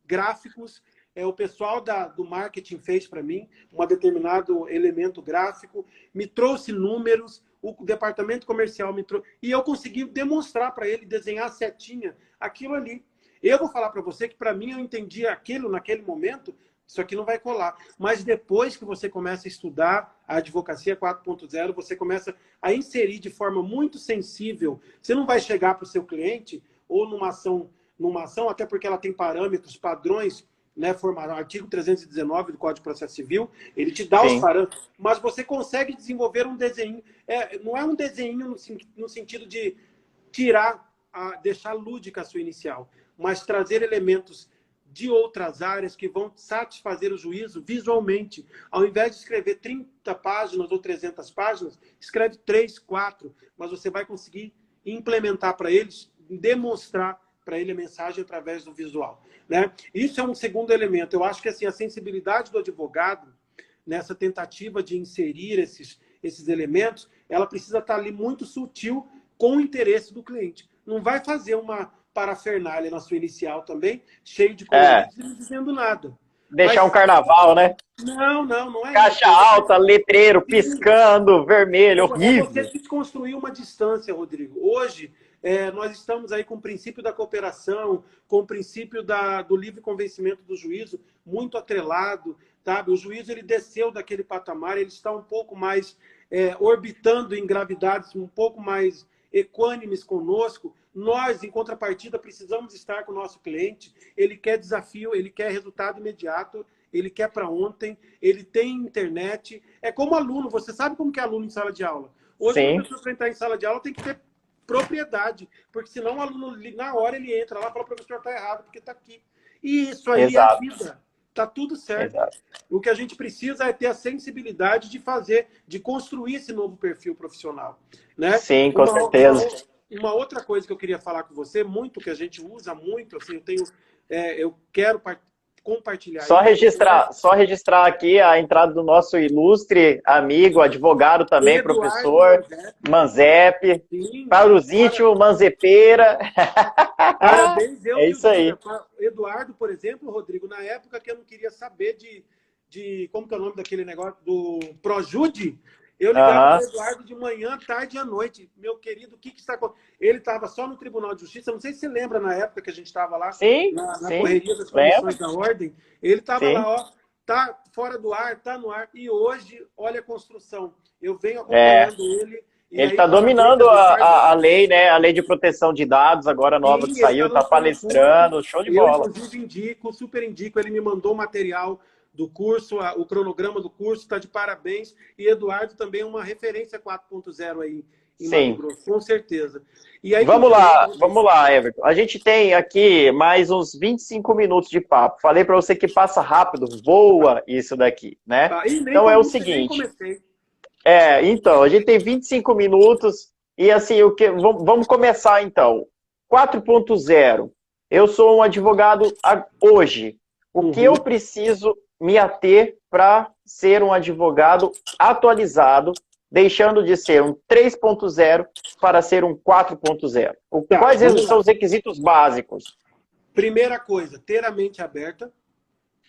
gráficos. O pessoal do marketing fez para mim um determinado elemento gráfico, me trouxe números, o departamento comercial me trouxe, e eu consegui demonstrar para ele, desenhar a setinha, aquilo ali. Eu vou falar para você que, para mim, eu entendi aquilo naquele momento, isso aqui não vai colar. Mas depois que você começa a estudar a Advocacia 4.0, você começa a inserir de forma muito sensível. Você não vai chegar para o seu cliente ou numa ação, até porque ela tem parâmetros, padrões, né, formaram artigo 319 do Código de Processo Civil, ele te dá os parâmetros, mas você consegue desenvolver um desenho. Não é um desenho no sentido de deixar lúdica a sua inicial, mas trazer elementos de outras áreas que vão satisfazer o juízo visualmente. Ao invés de escrever 30 páginas ou 300 páginas, escreve 3, 4, mas você vai conseguir implementar para eles, demonstrar para ele a mensagem através do visual. Né? Isso é um segundo elemento. Eu acho que assim, a sensibilidade do advogado, nessa tentativa de inserir esses elementos, ela precisa estar ali muito sutil com o interesse do cliente. Não vai fazer uma parafernália na sua inicial também, cheio de coloridos e não dizendo nada. Deixar um carnaval, né? Não é Caixa isso. alta, letreiro, piscando, vermelho, horrível. É você desconstruir uma distância, Rodrigo. Hoje, nós estamos aí com o princípio da cooperação, com o princípio do livre convencimento do juízo, muito atrelado. Sabe? O juízo ele desceu daquele patamar, ele está um pouco mais orbitando em gravidades um pouco mais equânimes conosco. Nós, em contrapartida, precisamos estar com o nosso cliente. Ele quer desafio, ele quer resultado imediato, ele quer para ontem, ele tem internet. É como aluno, você sabe como que é aluno em sala de aula. Hoje, uma pessoa para entrar em sala de aula tem que ter propriedade, porque senão o aluno, na hora, ele entra lá e fala, professor, está errado, porque está aqui. E isso aí é a vida. Está tudo certo. Exato. O que a gente precisa é ter a sensibilidade de fazer, de construir esse novo perfil profissional. Né? Sim, com certeza. Uma outra coisa que eu queria falar com você, muito que a gente usa muito, assim, eu quero compartilhar. Só registrar aqui a entrada do nosso ilustre amigo, advogado também, Eduardo, professor Manzep. Para os íntimos, Manzepeira. Parabéns, é isso aí. Eduardo, por exemplo, Rodrigo, na época que eu não queria saber de como que é o nome daquele negócio, do Projude, Eu ligava Aham. para o Eduardo de manhã, tarde e à noite. Meu querido, o que está acontecendo? Ele estava só no Tribunal de Justiça, não sei se você lembra na época que a gente estava lá, Sim, na sim, correria das lembro, comissões da ordem. Ele estava sim. lá, ó, tá fora do ar, tá no ar. E hoje, olha a construção. Eu venho É, acompanhando ele, e ele aí, está parabéns, dominando Eduardo. a lei, né? A lei de proteção de dados, agora nova que Sim, ele saiu, está está lançando o curso. palestrando, show de Eu, bola. inclusive, indico, super indico. Ele me mandou o material do curso, o cronograma do curso, está de parabéns. E Eduardo também é uma referência 4.0 aí em Mato Sim. Grosso, com certeza. E aí, continuando, Rodrigo. Vamos lá, Everton. A gente tem aqui mais uns 25 minutos de papo. Falei para você que passa rápido, voa isso daqui, né? Tá, e Então é o seguinte, comecei. então, a gente tem 25 minutos e assim, vamos começar então. 4.0. Eu sou um advogado hoje. O que Uhum. eu preciso me ater para ser um advogado atualizado, deixando de ser um 3.0 para ser um 4.0? Tá, Quais vamos são lá. os requisitos básicos? Primeira coisa, ter a mente aberta,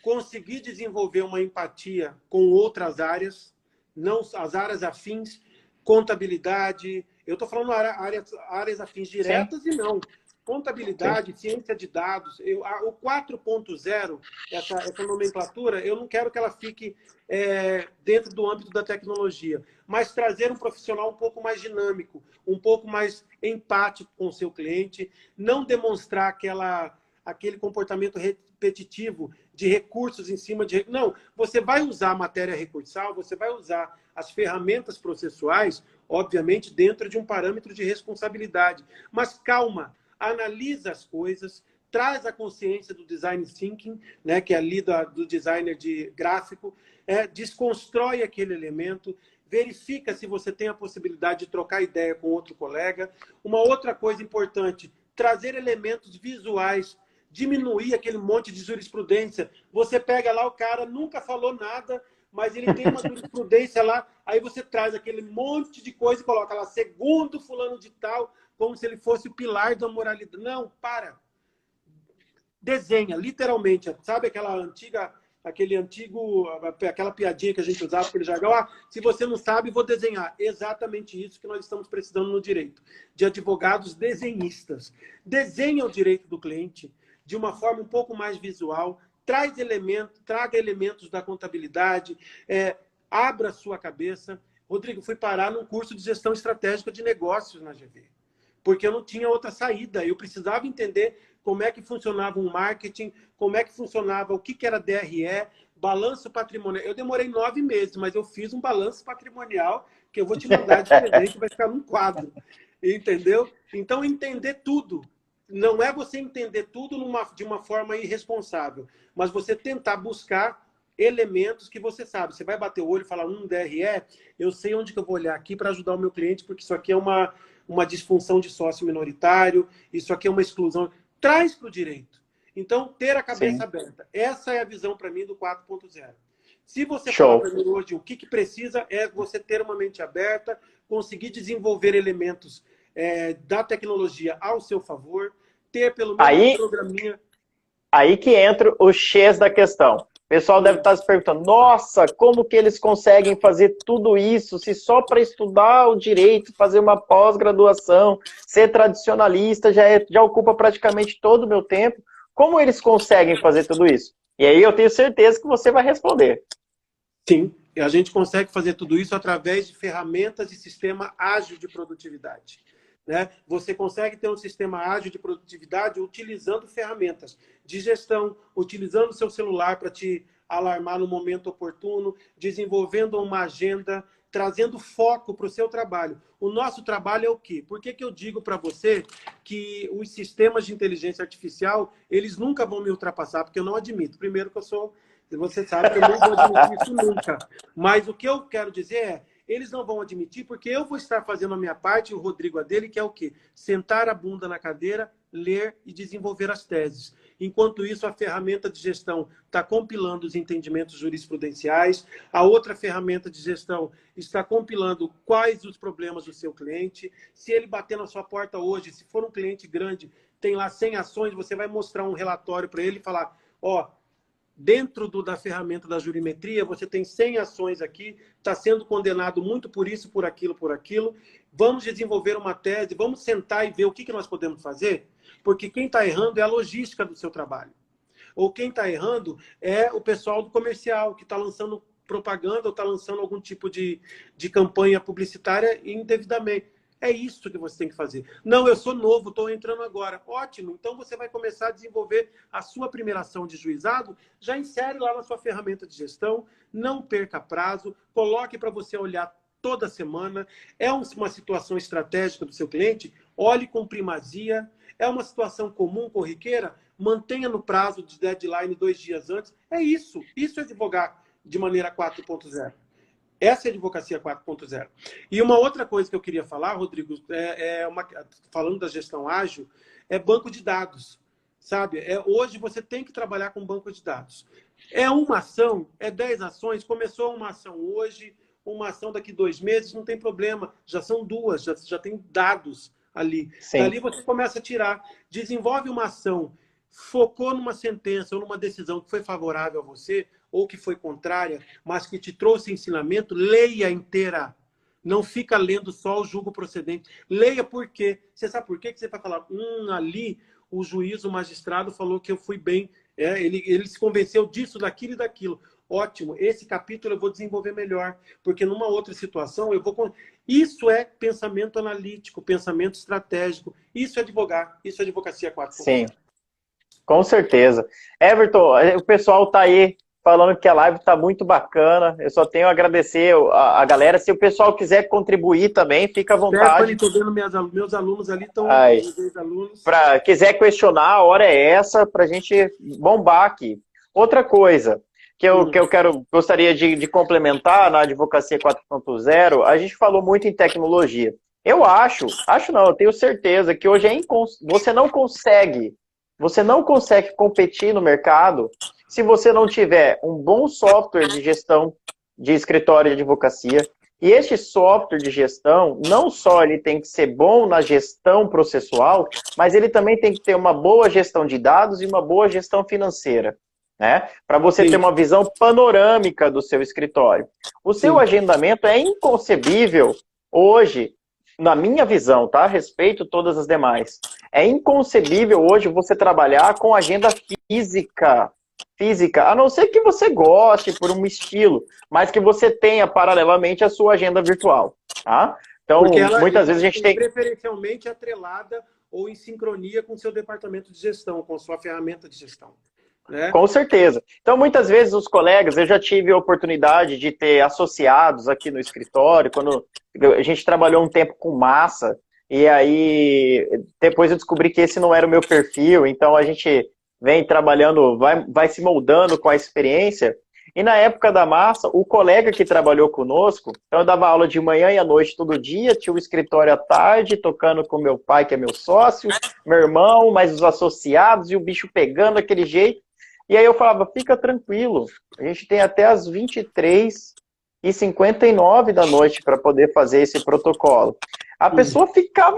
conseguir desenvolver uma empatia com outras áreas, não as áreas afins, contabilidade. Eu estou falando áreas afins Sim, diretas e não. sim. Contabilidade, ciência de dados. O 4.0, essa nomenclatura, eu não quero que ela fique dentro do âmbito da tecnologia, mas trazer um profissional um pouco mais dinâmico, um pouco mais empático com o seu cliente, não demonstrar aquele comportamento repetitivo de recursos em cima de... Não, você vai usar a matéria recursal, você vai usar as ferramentas processuais, obviamente, dentro de um parâmetro de responsabilidade. Mas calma, analisa as coisas, traz a consciência do design thinking, né, que é ali do designer de gráfico, desconstrói aquele elemento, verifica se você tem a possibilidade de trocar ideia com outro colega. Uma outra coisa importante, trazer elementos visuais, diminuir aquele monte de jurisprudência. Você pega lá, o cara nunca falou nada, mas ele tem uma jurisprudência lá, aí você traz aquele monte de coisa e coloca lá, segundo fulano de tal, como se ele fosse o pilar da moralidade. Não, para. Desenha, literalmente. Sabe aquela piadinha que a gente usava, aquele jargão? Ah, se você não sabe, vou desenhar. Exatamente isso que nós estamos precisando no direito. De advogados desenhistas. Desenha o direito do cliente de uma forma um pouco mais visual, traga elementos da contabilidade, abra a sua cabeça. Rodrigo, fui parar num curso de gestão estratégica de negócios na GV, porque eu não tinha outra saída. Eu precisava entender como é que funcionava um marketing, como é que funcionava, o que era DRE, balanço patrimonial. Eu demorei 9 meses, mas eu fiz um balanço patrimonial que eu vou te mandar de presente, vai ficar num quadro. Entendeu? Então, entender tudo. Não é você entender tudo de uma forma irresponsável, mas você tentar buscar elementos que você sabe. Você vai bater o olho e falar, DRE, eu sei onde que eu vou olhar aqui para ajudar o meu cliente, porque isso aqui é uma disfunção de sócio minoritário, isso aqui é uma exclusão. Traz para o direito. Então, ter a cabeça Sim. aberta. Essa é a visão para mim do 4.0. Se você falar Show. para mim hoje o que precisa, é você ter uma mente aberta, conseguir desenvolver elementos da tecnologia ao seu favor, ter pelo menos um Aí, programinha. aí que entra o X da questão. O pessoal deve estar se perguntando, nossa, como que eles conseguem fazer tudo isso se só para estudar o direito, fazer uma pós-graduação, ser tradicionalista, já ocupa praticamente todo o meu tempo. Como eles conseguem fazer tudo isso? E aí eu tenho certeza que você vai responder. Sim, a gente consegue fazer tudo isso através de ferramentas e sistema ágil de produtividade. Né? Você consegue ter um sistema ágil de produtividade utilizando ferramentas de gestão, utilizando o seu celular para te alarmar no momento oportuno, desenvolvendo uma agenda, trazendo foco para o seu trabalho. O nosso trabalho é o quê? Por que eu digo para você que os sistemas de inteligência artificial, eles nunca vão me ultrapassar? Porque eu não admito. Primeiro que você sabe que eu não vou admitir isso nunca. Mas o que eu quero dizer é, eles não vão admitir porque eu vou estar fazendo a minha parte, o Rodrigo a dele, que é o quê? Sentar a bunda na cadeira, ler e desenvolver as teses. Enquanto isso, a ferramenta de gestão está compilando os entendimentos jurisprudenciais, a outra ferramenta de gestão está compilando quais os problemas do seu cliente. Se ele bater na sua porta hoje, se for um cliente grande, tem lá 100 ações, você vai mostrar um relatório para ele e falar, ó, dentro da ferramenta da jurimetria, você tem 100 ações aqui, está sendo condenado muito por isso, por aquilo, por aquilo. Vamos desenvolver uma tese, vamos sentar e ver o que nós podemos fazer, porque quem está errando é a logística do seu trabalho. Ou quem está errando é o pessoal do comercial, que está lançando propaganda ou está lançando algum tipo de campanha publicitária indevidamente. É isso que você tem que fazer. Não, eu sou novo, estou entrando agora. Ótimo, então você vai começar a desenvolver a sua primeira ação de juizado, já insere lá na sua ferramenta de gestão, não perca prazo, coloque para você olhar toda semana. É uma situação estratégica do seu cliente, olhe com primazia. É uma situação comum, corriqueira, mantenha no prazo de deadline 2 dias antes. É isso é advogar de maneira 4.0. Essa é a advocacia 4.0. E uma outra coisa que eu queria falar, Rodrigo, falando da gestão ágil, é banco de dados. Sabe? Hoje você tem que trabalhar com banco de dados. É uma ação, é 10 ações, começou uma ação hoje, uma ação daqui 2 meses, não tem problema. Já são 2, já tem dados ali. Sim. Dali você começa a tirar. Desenvolve uma ação, focou numa sentença ou numa decisão que foi favorável a você, ou que foi contrária, mas que te trouxe ensinamento, leia inteira. Não fica lendo só o julgo procedente. Leia por quê. Você sabe por quê? Que você vai falar, ali o juiz, o magistrado falou que eu fui bem. Ele se convenceu disso, daquilo e daquilo. Ótimo, esse capítulo eu vou desenvolver melhor, porque numa outra situação eu vou... Isso é pensamento analítico, pensamento estratégico. Isso é advogar, isso é advocacia 4.0. Sim, com certeza. Everton, o pessoal está aí falando que a live está muito bacana. Eu só tenho a agradecer a galera. Se o pessoal quiser contribuir também, fica à vontade. Estou vendo meus alunos ali, estão alunos. Quiser questionar, a hora é essa para a gente bombar aqui. Outra coisa que eu gostaria de complementar na advocacia 4.0, a gente falou muito em tecnologia. Eu eu tenho certeza que hoje você não consegue competir no mercado se você não tiver um bom software de gestão de escritório de advocacia. E este software de gestão, não só ele tem que ser bom na gestão processual, mas ele também tem que ter uma boa gestão de dados e uma boa gestão financeira, né? Para você ter uma visão panorâmica do seu escritório. O seu agendamento é inconcebível hoje, na minha visão, tá? Respeito todas as demais. É inconcebível hoje você trabalhar com agenda física, a não ser que você goste por um estilo, mas que você tenha paralelamente a sua agenda virtual, tá? Então, muitas vezes a gente tem... preferencialmente atrelada ou em sincronia com o seu departamento de gestão, com sua ferramenta de gestão. Né? Com certeza. Então, muitas vezes os colegas, eu já tive a oportunidade de ter associados aqui no escritório, quando a gente trabalhou um tempo com massa, e aí depois eu descobri que esse não era o meu perfil, então a gente vem trabalhando, vai se moldando com a experiência. E na época da massa, o colega que trabalhou conosco, então eu dava aula de manhã e à noite todo dia, tinha o escritório à tarde, tocando com meu pai, que é meu sócio, meu irmão, mais os associados, e o bicho pegando daquele jeito. E aí eu falava, fica tranquilo, a gente tem até as 23h59 da noite para poder fazer esse protocolo. A pessoa ficava,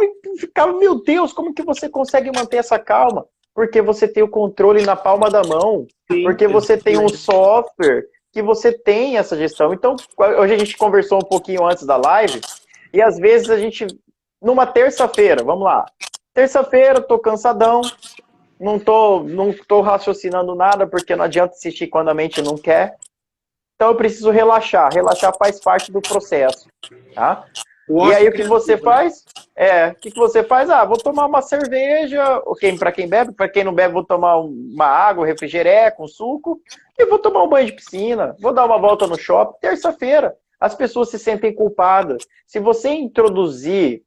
meu Deus, como que você consegue manter essa calma? Porque você tem o controle na palma da mão, porque você tem um software que você tem essa gestão. Então, hoje a gente conversou um pouquinho antes da live, e às vezes a gente, numa terça-feira, vamos lá, terça-feira, tô cansadão, não tô raciocinando nada, porque não adianta assistir quando a mente não quer. Então eu preciso relaxar. Relaxar faz parte do processo, tá? E aí o que você faz? O que você faz? Vou tomar uma cerveja, para quem bebe, para quem não bebe, vou tomar uma água, refrigeré com suco, e vou tomar um banho de piscina, vou dar uma volta no shopping. Terça-feira, as pessoas se sentem culpadas. Se você introduzir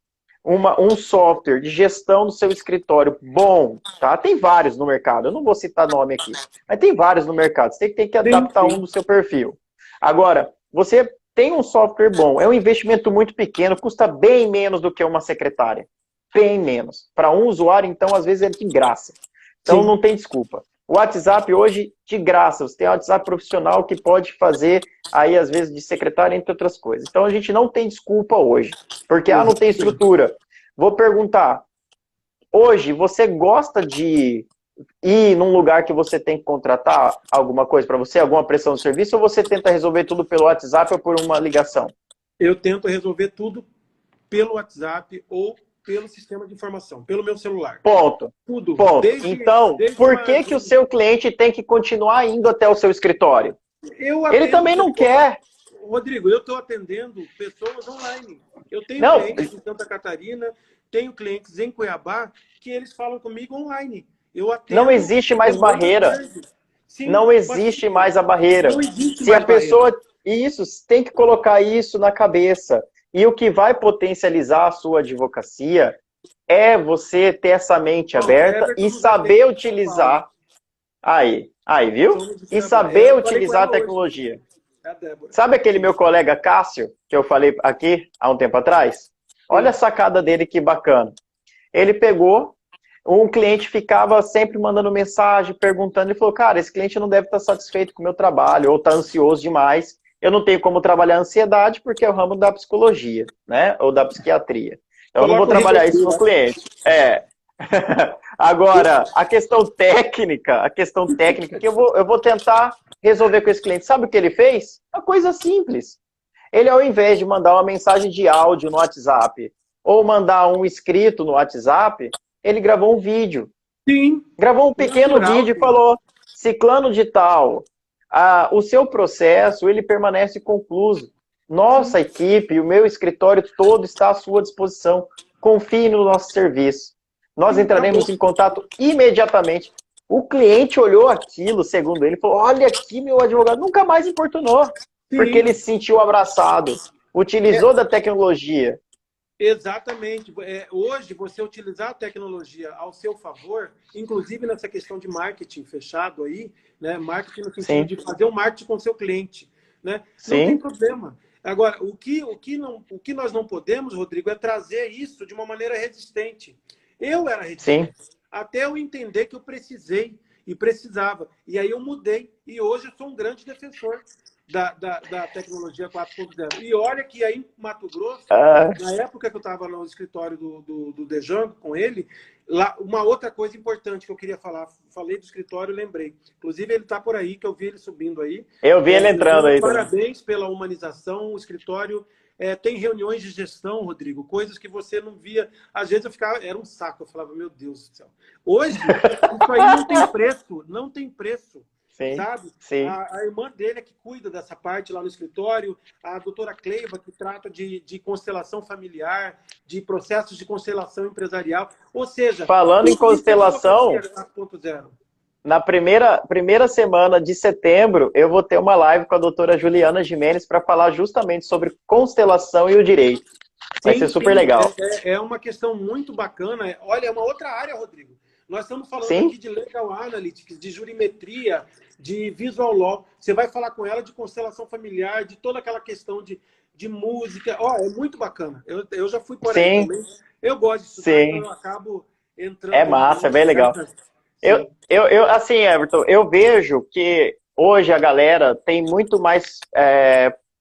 um software de gestão do seu escritório bom, tá? Tem vários no mercado, eu não vou citar nome aqui, mas tem vários no mercado, você tem que adaptar um do seu perfil. Agora, você tem um software bom, é um investimento muito pequeno, custa bem menos do que uma secretária, bem menos. Para um usuário, então, às vezes é de graça. Então, não tem desculpa. O WhatsApp hoje, de graça, você tem um WhatsApp profissional que pode fazer, aí às vezes, de secretária, entre outras coisas. Então, a gente não tem desculpa hoje, porque, não tem estrutura. Vou perguntar, hoje, você gosta de ir num lugar que você tem que contratar alguma coisa para você, alguma pressão de serviço, ou você tenta resolver tudo pelo WhatsApp ou por uma ligação? Eu tento resolver tudo pelo WhatsApp ou pelo sistema de informação, pelo meu celular. Ponto. Tudo. Ponto. Desde, Então, desde por uma... que que o seu cliente tem que continuar indo até o seu escritório? Eu Ele atendo também não pessoas... quer. Rodrigo, eu estou atendendo pessoas online. Eu tenho Não, clientes em Santa Catarina, tenho clientes em Cuiabá, que eles falam comigo online. Eu não atendo existe mais demanda barreira. grande. Sim, Não mas existe mais a barreira. não existe Se a mais barreira. pessoa... Isso, tem que colocar isso na cabeça. E o que vai potencializar a sua advocacia é você ter essa mente Ó, o aberta Everton e nos atende saber em São Paulo. utilizar. Aí, viu? Somos de E Cuiabá. saber Eu falei com utilizar a ela hoje. tecnologia. É a Débora. Sabe aquele Sim, meu colega Cássio, que eu falei aqui há um tempo atrás? Olha a sim. sacada dele, que bacana. Ele pegou, um cliente ficava sempre mandando mensagem, perguntando, ele falou, cara, esse cliente não deve estar satisfeito com o meu trabalho, ou está ansioso demais, eu não tenho como trabalhar a ansiedade, porque é o ramo da psicologia, né, ou da psiquiatria. Então eu não vou Coloca o trabalhar isso Rivotril, no né? cliente. Agora, a questão técnica que eu vou tentar resolver com esse cliente. Sabe o que ele fez? Uma coisa simples. Ele, ao invés de mandar uma mensagem de áudio no WhatsApp ou mandar um escrito no WhatsApp, ele gravou um vídeo. Sim, Gravou um pequeno natural, vídeo e sim. falou, ciclano de tal, o seu processo, ele permanece concluso. Sim. Nossa equipe, o meu escritório todo está à sua disposição. Confie no nosso serviço. Nós Sim, acabou. entraremos em contato imediatamente. O cliente olhou aquilo, segundo ele, falou, olha aqui, meu advogado nunca mais importunou, porque Sim, ele se sentiu abraçado, é, utilizou da tecnologia. exatamente. Hoje, você utilizar a tecnologia ao seu favor, inclusive nessa questão de marketing fechado aí, né? Marketing no sentido Sim, de fazer um marketing com o seu cliente, né? Não tem sim, problema. Agora, o que nós não podemos, Rodrigo, é trazer isso de uma maneira resistente. Eu era sim. resistente, até eu entender que eu precisei e precisava. E aí eu mudei, e hoje eu sou um grande defensor da tecnologia 4.0. E olha que aí em Mato Grosso, Ah, na época que eu estava no escritório do Dejango com ele, lá, uma outra coisa importante que eu queria falar, falei do escritório, lembrei. Inclusive, ele está por aí, que eu vi ele subindo aí. eu vi ele entrando Dejango, aí também. parabéns pela humanização. O escritório tem reuniões de gestão, Rodrigo, coisas que você não via. Às vezes eu ficava, era um saco, eu falava, meu Deus do céu. Hoje, isso aí não tem preço, não tem preço. Sim, Sabe? sim. A irmã dele é que cuida dessa parte lá no escritório, a doutora Cleiva, que trata de constelação familiar, de processos de constelação empresarial. Ou seja, Falando em tudo isso é advocacia constelação, 4.0. na primeira semana de setembro, eu vou ter uma live com a doutora Juliana Gimenez para falar justamente sobre constelação e o direito. Vai ser Sim, super sim, legal. é uma questão muito bacana. Olha, é uma outra área, Rodrigo. Nós estamos falando aqui Sim, de legal analytics, de jurimetria, de visual law. Você vai falar com ela de constelação familiar, de toda aquela questão de música. Ó, é muito bacana. Eu já fui por aí sim, também. Eu gosto de estudar, então sim. eu acabo É entrando aí massa, é dentro bem legal. dessa. Eu, Sim, assim, Everton, eu vejo que hoje a galera tem muito mais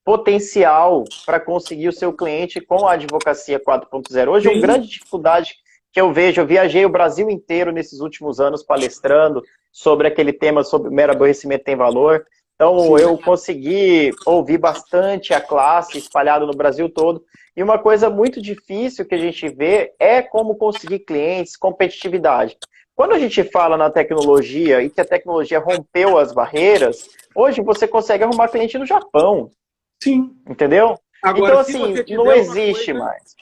potencial para conseguir o seu cliente com a advocacia 4.0. Hoje, uma sim, grande dificuldade que eu vejo, eu viajei o Brasil inteiro nesses últimos anos palestrando sobre aquele tema, sobre o mero aborrecimento tem valor. Então, sim. eu consegui ouvir bastante a classe espalhada no Brasil todo. E uma coisa muito difícil que a gente vê é como conseguir clientes, competitividade. Quando a gente fala na tecnologia e que a tecnologia rompeu as barreiras, hoje você consegue arrumar cliente no Japão, Sim. entendeu? Agora, Então, se assim, você não tiver uma existe coisa, mais.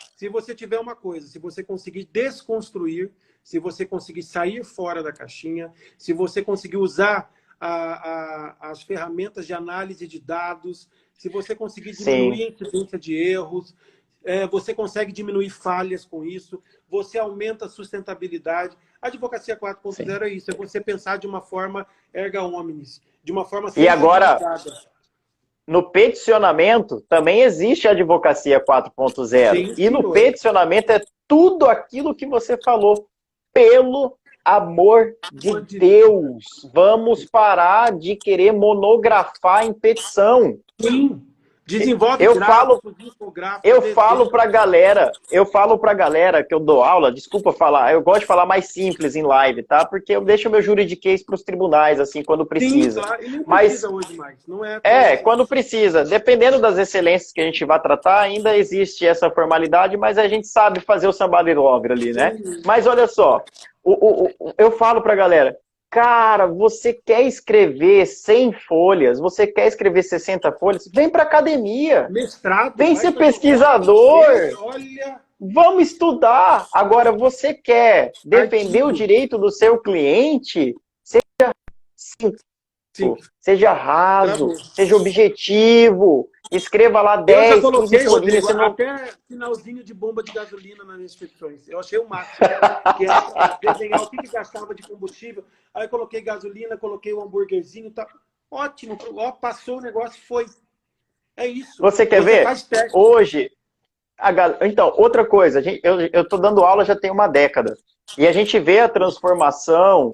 se você conseguir desconstruir, se você conseguir sair fora da caixinha, se você conseguir usar as ferramentas de análise de dados, se você conseguir Sim, diminuir a incidência de erros, você consegue diminuir falhas com isso, você aumenta a sustentabilidade. A advocacia sim. 4.0 é isso, é você pensar de uma forma erga omnes, de uma forma E agora, centralizada. no peticionamento, também existe a advocacia 4.0. Sim, E no senhor. peticionamento é tudo aquilo que você falou. Pelo amor de Deus, vamos parar de querer monografar em petição. Sim. Desenvolve Eu falo, gráficos, infográficos, eu desenhos. falo pra galera que eu dou aula, desculpa falar, eu gosto de falar mais simples em live, tá? Porque eu deixo o meu juridiquês para os tribunais, assim, quando Sim, precisa. claro. E nem Mas precisa hoje mais. Não é atual. quando precisa. Dependendo das excelências que a gente vai tratar, ainda existe essa formalidade, mas a gente sabe fazer o sambarilogro ali, né? Sim. Mas olha só, eu falo pra galera, cara, você quer escrever 100 folhas, você quer escrever 60 folhas, vem pra academia, Mestrado, vem vai ser fazer pesquisador, olha, vamos estudar. Agora, você quer defender o artigo. direito do seu cliente? Sim, Sim, seja raso, travou. seja objetivo, escreva lá Eu já 10, 15 coloquei, folhinhas. Rodrigo, Você não... até finalzinho de bomba de gasolina nas inscrições. Eu achei o máximo, que era para desenhar o que gastava de combustível. Aí eu coloquei gasolina, coloquei o hambúrguerzinho, tá ótimo. Ó, passou o negócio, foi. É isso. Você quer Você ver? faz teste. Hoje, então, outra coisa, eu estou dando aula já tem uma década. E a gente vê a transformação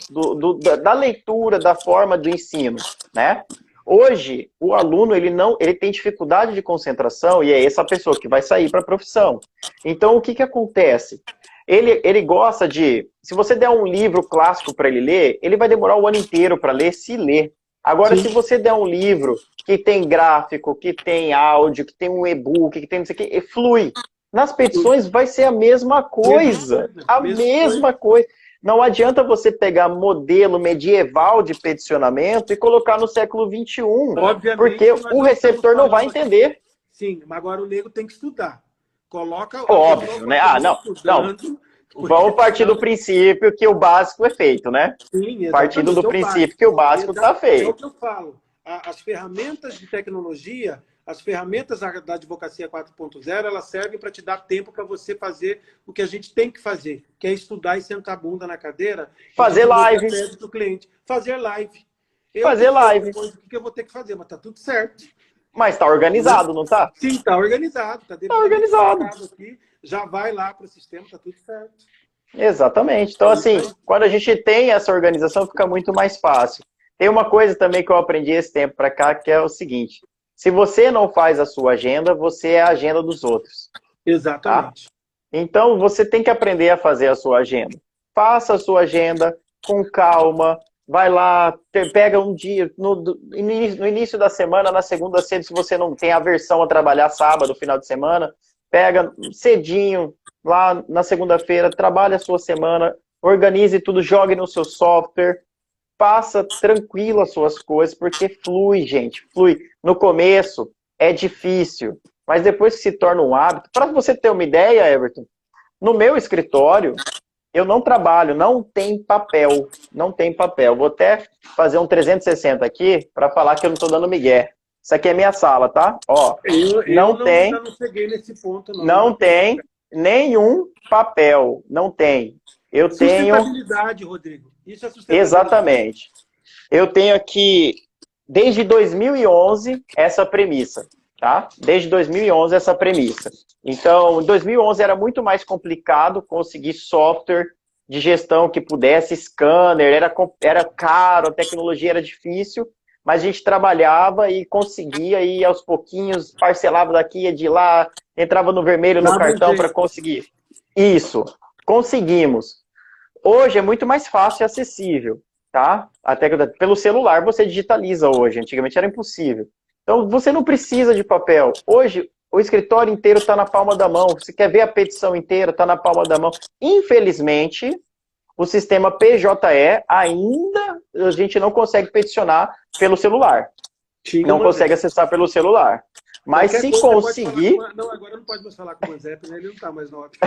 da leitura, da forma do ensino, né? Hoje, o aluno ele tem dificuldade de concentração e é essa pessoa que vai sair para a profissão. Então, o que, que acontece? Ele gosta de... Se você der um livro clássico para ele ler, ele vai demorar o ano inteiro para ler, se ler. Agora, Sim. se você der um livro que tem gráfico, que tem áudio, que tem um e-book, que tem não sei o que, flui. Nas petições vai ser a mesma coisa. A mesma coisa. Não adianta você pegar modelo medieval de peticionamento e colocar no século XXI, Obviamente, porque o receptor não vai entender. Sim, mas agora o nego tem que estudar. Coloca a Óbvio, pessoa né? continua Não. estudando. Vamos partir do princípio que o básico é feito, né? Sim, Partindo do princípio que o básico está É o feito. que eu falo. As ferramentas de tecnologia, as ferramentas da advocacia 4.0, elas servem para te dar tempo para você fazer o que a gente tem que fazer, que é estudar e sentar a bunda na cadeira. Fazer live. Pro cliente. Fazer live. Fazer live. Depois, o que eu vou ter que fazer? Mas tá tudo certo. Mas está organizado, não está? Sim, está organizado. Está organizado. Aqui, já vai lá para o sistema, está tudo certo. Exatamente. Então, assim, quando a gente tem essa organização, fica muito mais fácil. Tem uma coisa também que eu aprendi esse tempo para cá, que é o seguinte: se você não faz a sua agenda, você é a agenda dos outros. Exatamente. Tá? Então, você tem que aprender a fazer a sua agenda. Faça a sua agenda com calma. Vai lá, pega um dia, no início da semana, na segunda cedo, se você não tem aversão a trabalhar sábado, final de semana, pega cedinho, lá na segunda-feira, trabalhe a sua semana, organize tudo, jogue no seu software, faça tranquilo as suas coisas, porque flui, gente, flui. No começo é difícil, mas depois que se torna um hábito, para você ter uma ideia, Everton, no meu escritório, eu não trabalho, não tem papel, não tem papel. Vou até fazer um 360 aqui para falar que eu não estou dando migué. Isso aqui é minha sala, tá? Ó, não tem. Eu não cheguei nesse ponto, não. Não tem nenhum papel, não tem. Eu tenho. Sustentabilidade, Rodrigo. Isso é sustentabilidade. Exatamente. Eu tenho aqui, desde 2011, essa premissa, tá? Desde 2011, essa premissa. Então, em 2011 era muito mais complicado conseguir software de gestão que pudesse, scanner, era caro, a tecnologia era difícil, mas a gente trabalhava e conseguia ir aos pouquinhos, parcelava daqui e de lá, entrava no vermelho no cartão para conseguir. Isso, conseguimos. Hoje é muito mais fácil e acessível, tá? Até pelo celular você digitaliza hoje, antigamente era impossível. Então você não precisa de papel. Hoje o escritório inteiro está na palma da mão. Você quer ver a petição inteira, está na palma da mão. Infelizmente, o sistema PJE ainda a gente não consegue peticionar pelo celular. Não consegue acessar pelo celular. Mas se conseguir... Não, agora não pode mais falar com o Zé, porque ele não está mais no óbvio.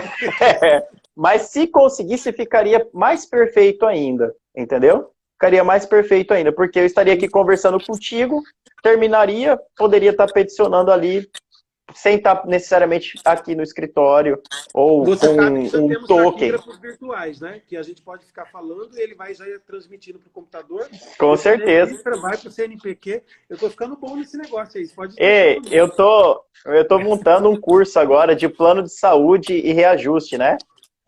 Mas se conseguisse, ficaria mais perfeito ainda, entendeu? Ficaria mais perfeito ainda, porque eu estaria aqui conversando contigo, terminaria, poderia estar peticionando ali, sem estar necessariamente aqui no escritório, ou você com sabe que já um temos token. virtuais, né? Que a gente pode ficar falando e ele vai já transmitindo para o computador. Com certeza. Vai para o CNPq. Eu estou ficando bom nesse negócio aí. Pode eu tô montando um curso agora de plano de saúde e reajuste, né?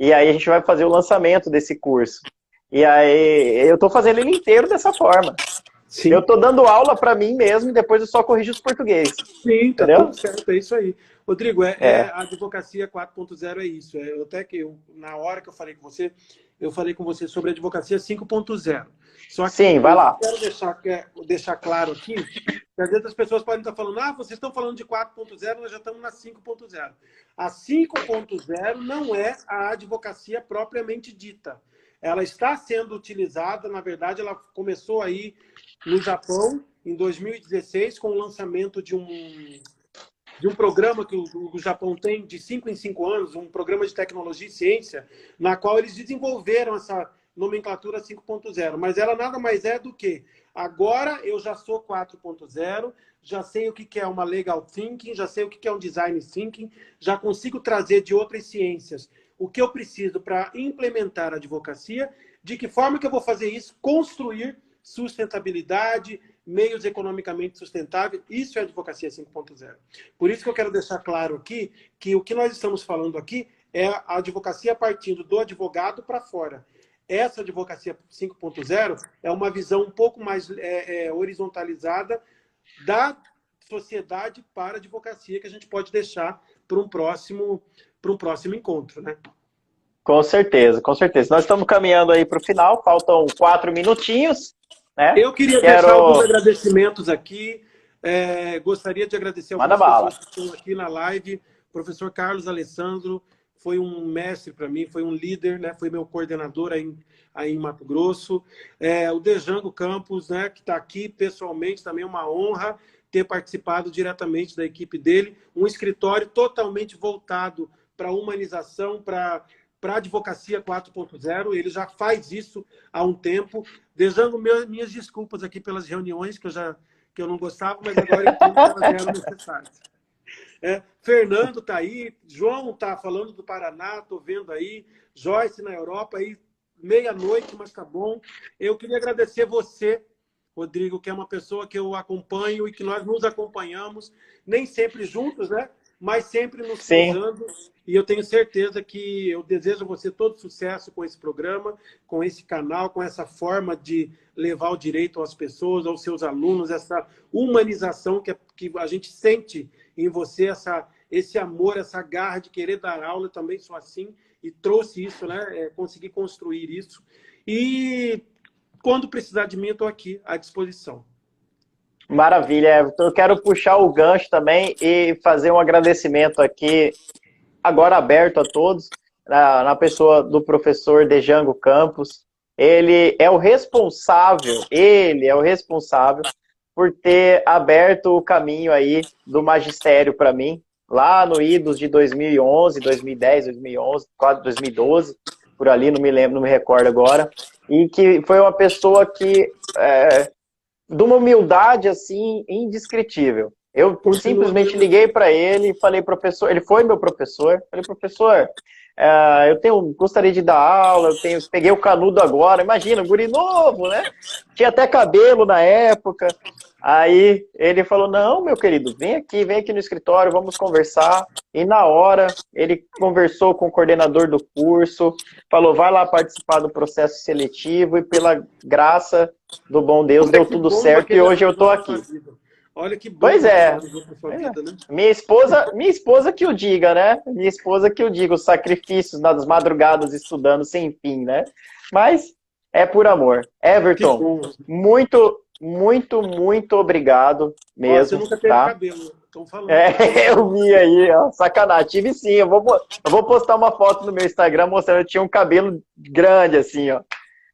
E aí a gente vai fazer o lançamento desse curso. E aí eu tô fazendo ele inteiro dessa forma. Sim. Eu estou dando aula para mim mesmo e depois eu só corrijo os português. Sim, tá Entendeu? tudo certo, é isso aí. Rodrigo, É. a advocacia 4.0 é isso. Até que na hora que eu falei com você sobre a advocacia 5.0. Só que Sim, vai eu lá. quero deixar claro aqui, que às vezes as pessoas podem estar falando, vocês estão falando de 4.0, nós já estamos na 5.0. A 5.0 não é a advocacia propriamente dita. Ela está sendo utilizada, na verdade, ela começou aí no Japão, em 2016, com o lançamento de um programa que o Japão tem de 5 em 5 anos, um programa de tecnologia e ciência, na qual eles desenvolveram essa nomenclatura 5.0. Mas ela nada mais é do que, agora eu já sou 4.0, já sei o que é uma legal thinking, já sei o que é um design thinking, já consigo trazer de outras ciências o que eu preciso para implementar a advocacia, de que forma que eu vou fazer isso? Construir sustentabilidade, meios economicamente sustentáveis, isso é advocacia 5.0. Por isso que eu quero deixar claro aqui que o que nós estamos falando aqui é a advocacia partindo do advogado para fora. Essa advocacia 5.0 é uma visão um pouco mais horizontalizada da sociedade para a advocacia, que a gente pode deixar para um próximo encontro, né? Com certeza, com certeza. Nós estamos caminhando aí para o final, faltam 4 minutinhos, né? Eu queria deixar alguns Quero... agradecimentos aqui. Gostaria de agradecer Manda algumas bala. pessoas que estão aqui na live. O professor Carlos Alessandro foi um mestre para mim, foi um líder, né? Foi meu coordenador aí em Mato Grosso. O Dejango Campos, né? Que está aqui pessoalmente, também é uma honra ter participado diretamente da equipe dele. Um escritório totalmente voltado para a humanização, para a advocacia 4.0, ele já faz isso há um tempo. Desejando minhas desculpas aqui pelas reuniões que eu não gostava, mas agora eu entendo que elas eram necessárias. Fernando está aí, João está falando do Paraná, estou vendo aí, Joyce na Europa, aí meia-noite, mas tá bom. Eu queria agradecer você, Rodrigo, que é uma pessoa que eu acompanho e que nós nos acompanhamos, nem sempre juntos, né? Mas sempre nos cruzando. E eu tenho certeza que eu desejo a você todo sucesso com esse programa, com esse canal, com essa forma de levar o direito às pessoas, aos seus alunos, essa humanização que a gente sente em você, esse amor, essa garra de querer dar aula. Eu também sou assim e trouxe isso, né? Consegui construir isso. E quando precisar de mim, eu estou aqui à disposição. Maravilha, Everton. Eu quero puxar o gancho também e fazer um agradecimento aqui, agora aberto a todos, na pessoa do professor Dejango Campos. Ele é o responsável por ter aberto o caminho aí do magistério para mim, lá no idos de 2011, 2010, 2011, quase 2012, por ali, não me lembro, não me recordo agora, e que foi uma pessoa que... de uma humildade assim indescritível. Eu simplesmente liguei para ele e falei, professor, ele foi meu professor, falei, professor, gostaria de dar aula, peguei o canudo agora, imagina, um guri novo, né? Tinha até cabelo na época. Aí ele falou, não, meu querido, vem aqui no escritório, vamos conversar. E na hora, ele conversou com o coordenador do curso, falou, vai lá participar do processo seletivo e pela graça do bom Deus deu tudo certo e hoje eu tô aqui. Olha que bom. Pois é. Sua vida, né? Minha esposa que o diga, né? Minha esposa que o diga, os sacrifícios nas madrugadas estudando sem fim, né? Mas é por amor. Everton, muito, muito, muito obrigado mesmo. Você nunca teve cabelo, estão falando. Eu vi aí, ó, sacanagem. Tive sim, eu vou postar uma foto no meu Instagram mostrando que eu tinha um cabelo grande assim, ó.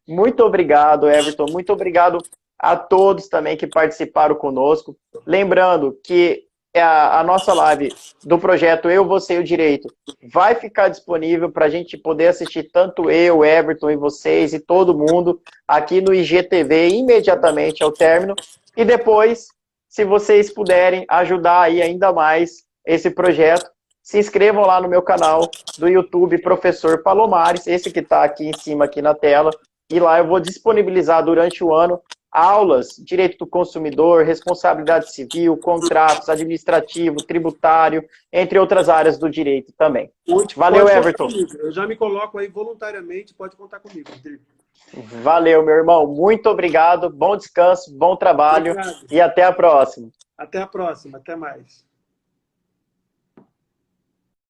Muito obrigado, Everton. Muito obrigado a todos também que participaram conosco. Lembrando que a nossa live do projeto Eu, Você e o Direito vai ficar disponível para a gente poder assistir tanto eu, Everton e vocês e todo mundo aqui no IGTV imediatamente ao término. E depois, se vocês puderem ajudar aí ainda mais esse projeto, se inscrevam lá no meu canal do YouTube, Professor Palomares, esse que está aqui em cima, aqui na tela. E lá eu vou disponibilizar durante o ano aulas, direito do consumidor, responsabilidade civil, contratos, administrativo, tributário, entre outras áreas do direito também. Valeu, Everton. Eu já me coloco aí voluntariamente, pode contar comigo, Rodrigo. Valeu, meu irmão. Muito obrigado. Bom descanso, bom trabalho Obrigado. e até a próxima. Até a próxima. Até mais.